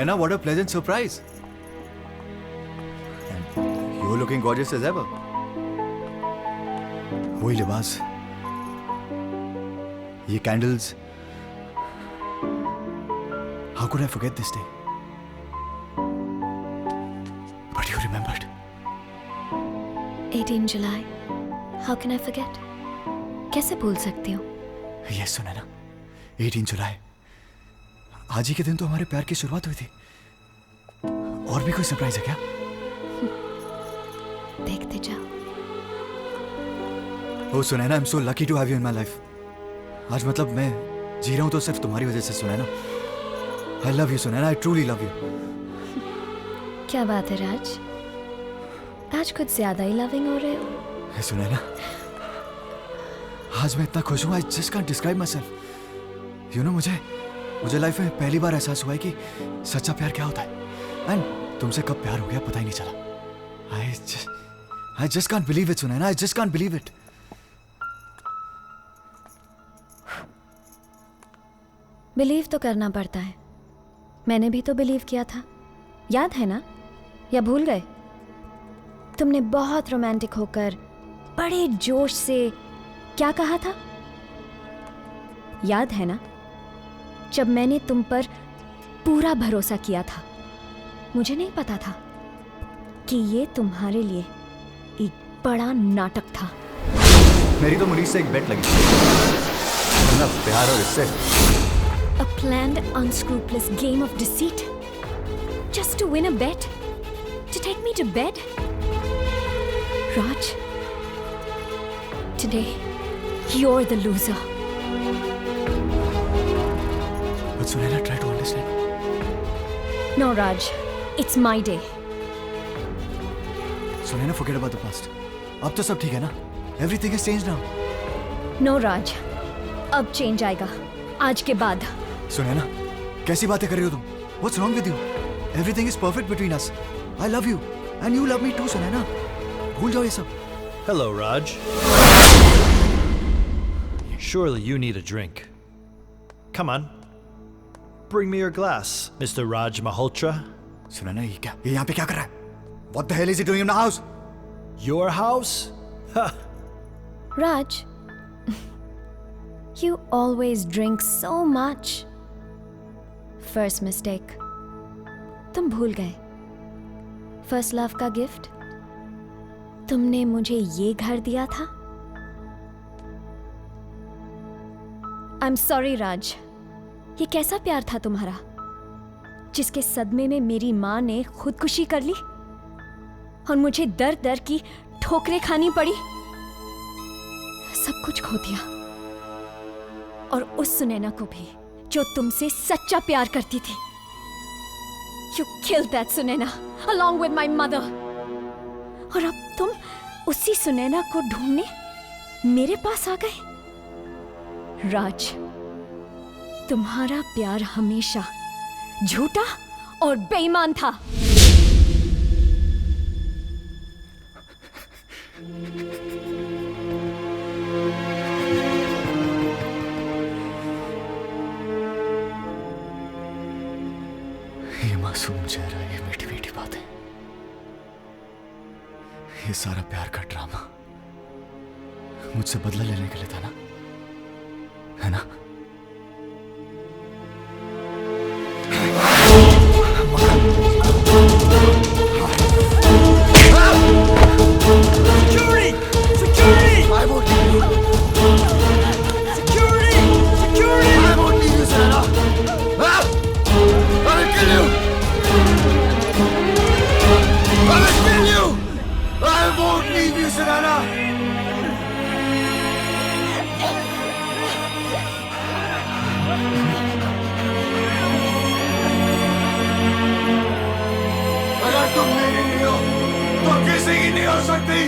Sunaina, what a pleasant surprise. And you're looking gorgeous as ever. वही लिबास, ये candles. How could I forget this day? But you remembered. 18 July. How can I forget? कैसे भूल सकती हूँ? Yes, Sunaina. 18 जुलाई. आज ही के दिन तो हमारे प्यार की शुरुआत हुई थी. और भी कोई सरप्राइज है क्या? देखते जाओ. Oh, Sunaina, I'm so lucky to have you in my life. आज मतलब मैं जी रहा हूँ तो सिर्फ तुम्हारी वजह से, Sunaina. I love you, Sunaina. I truly love you. क्या बात है राज? आज कुछ ज्यादा ही लविंग हो रहे हो. Sunaina, आज मैं इतना खुश हूँ. I just can't describe myself. You know, मुझे लाइफ में पहली बार एहसास हुआ है कि सच्चा प्यार क्या होता है. एंड तुमसे कब प्यार हो गया पता ही नहीं चला. I just can't believe it, Sunaina. I just can't believe it. Believe तो करना पड़ता है. मैंने भी तो बिलीव किया था. याद है ना? या भूल गए? तुमने बहुत रोमांटिक होकर बड़े जोश से क्या कहा था? याद है ना? जब मैंने तुम पर पूरा भरोसा किया था. मुझे नहीं पता था कि ये तुम्हारे लिए एक बड़ा नाटक था. मेरी तो मुनीष से एक बेट लगी. ना प्यार और इससे. A planned, unscrupulous game of deceit? Just to win a bet? To take me to bed? Raj, today, you're the loser. But Sunaina, try to understand. No, Raj. It's my day. Sunaina, forget about the past. अब तो सब ठीक है ना? Everything has changed now. No, Raj. अब change आएगा. आज के बाद. Sunaina, कैसी बातें कर रही हो तुम? What's wrong with you? Everything is perfect between us. I love you, and you love me too, Sunaina. भूल जाओ ये सब. Hello, Raj. Surely you need a drink. Come on. Bring me your glass, Mr. Raj Malhotra. Sunaina, ये क्या? ये यहाँ पे क्या कर रहा है? What the hell is he doing in my house? Your house? Ha. Raj, you always drink so much. First mistake. तुम भूल गए. First love का गिफ्ट. तुमने मुझे ये घर दिया था. I'm sorry, राज. ये कैसा प्यार था तुम्हारा, जिसके सदमे में मेरी माँ ने खुदकुशी कर ली और मुझे दर दर की ठोकरें खानी पड़ी. सब कुछ खो दिया. और उस सुनैना को भी जो तुमसे सच्चा प्यार करती थी. You killed that Sunaina along with my mother. और अब तुम उसी सुनैना को ढूंढने मेरे पास आ गए. राज, तुम्हारा प्यार हमेशा झूठा और बेईमान था. ये मासूम चेहरा, ये मीठी मीठी बातें, ये सारा प्यार का ड्रामा मुझसे बदला लेने के लिए था ना, है ना? Security! Security! I won't leave you. Security! Security! I won't leave you, Sunaina. I will kill you. I will kill you. I won't leave you, Sunaina. अगर तुम मेरी नहीं हो तो किसी की नहीं हो सकती.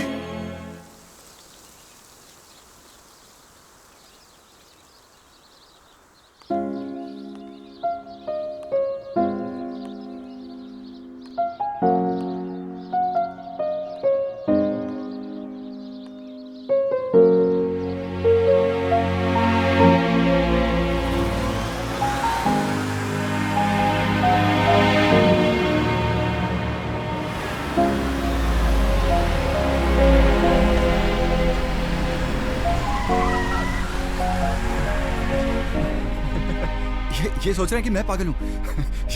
ये सोच रहे हैं कि मैं पागल हूँ।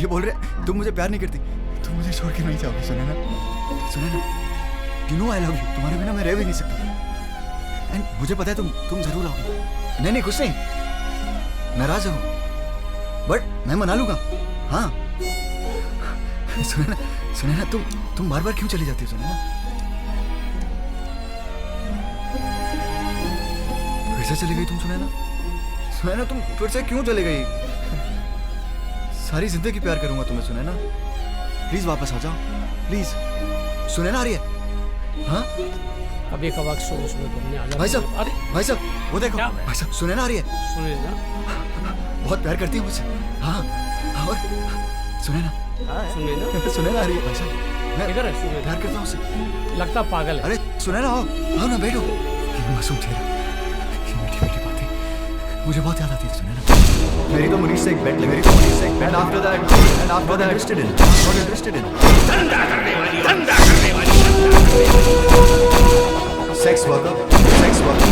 ये बोल रहे तुम मुझे प्यार नहीं करती, तुम मुझे छोड़ के नहीं जाओगी। Sunaina, Sunaina, you know I love you. तुम्हारे बिना मैं रह भी नहीं सकता। एंड मुझे पता है तुम जरूर आओगी। नहीं कुछ नहीं, नाराज हो बट मैं मना लूंगा। हाँ सुनैना, सुनैना, तुम बार बार क्यों चली जाती हो सुनैना? फिर से चली गई तुम सुनैना? सुनैना तुम फिर से क्यों चली गई? सारी जिंदगी प्यार करूंगा तुम्हें सुनैना, प्लीज वापस आ जाओ प्लीज। सुनैना आ रही है? हाँ अभी कब सुबह सुबह घूमने आ जाओ। भाई साहब वो देखो, भाई साहब सुनैना आ रही है। सुनैना बहुत प्यार करती है मुझसे। हाँ और सुनैना, सुनैना आ रही है भाई साहब। मैं इधर है सुनैना, प्यार करता हूँ उससे। लगता पागल है। अरे सुनैना आओ ना बैठो। ये मासूम चेहरा, ये मीठी मीठी बातें मुझे बहुत याद आती है सुनैना। मेरी तो मुनीश से एक बेट लगी, and after that interested in, not interested in. धंधा करने वाली, sex worker, sex worker.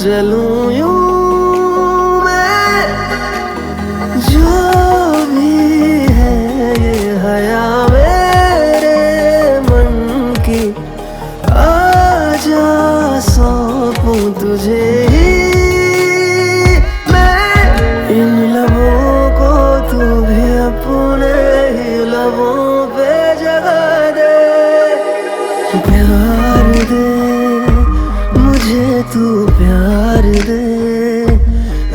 जलूं यूं मैं, जो भी है ये हया मेरे मन की, आजा सौंपूं तुझे ही मैं। इन लबों को तू भी अपने ही लबों पे जगा दे, प्यार दे मुझे तू, प्यार दे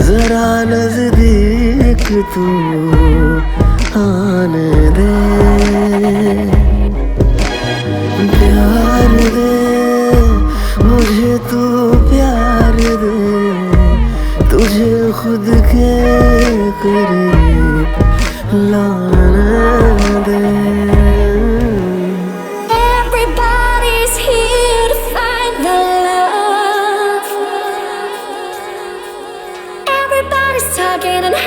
जरा नजदीक तू आने दे, प्यार दे मुझे तू, प्यार दे तुझे खुद के करीब लाने दे। Everybody's here to find the love. Everybody's talking and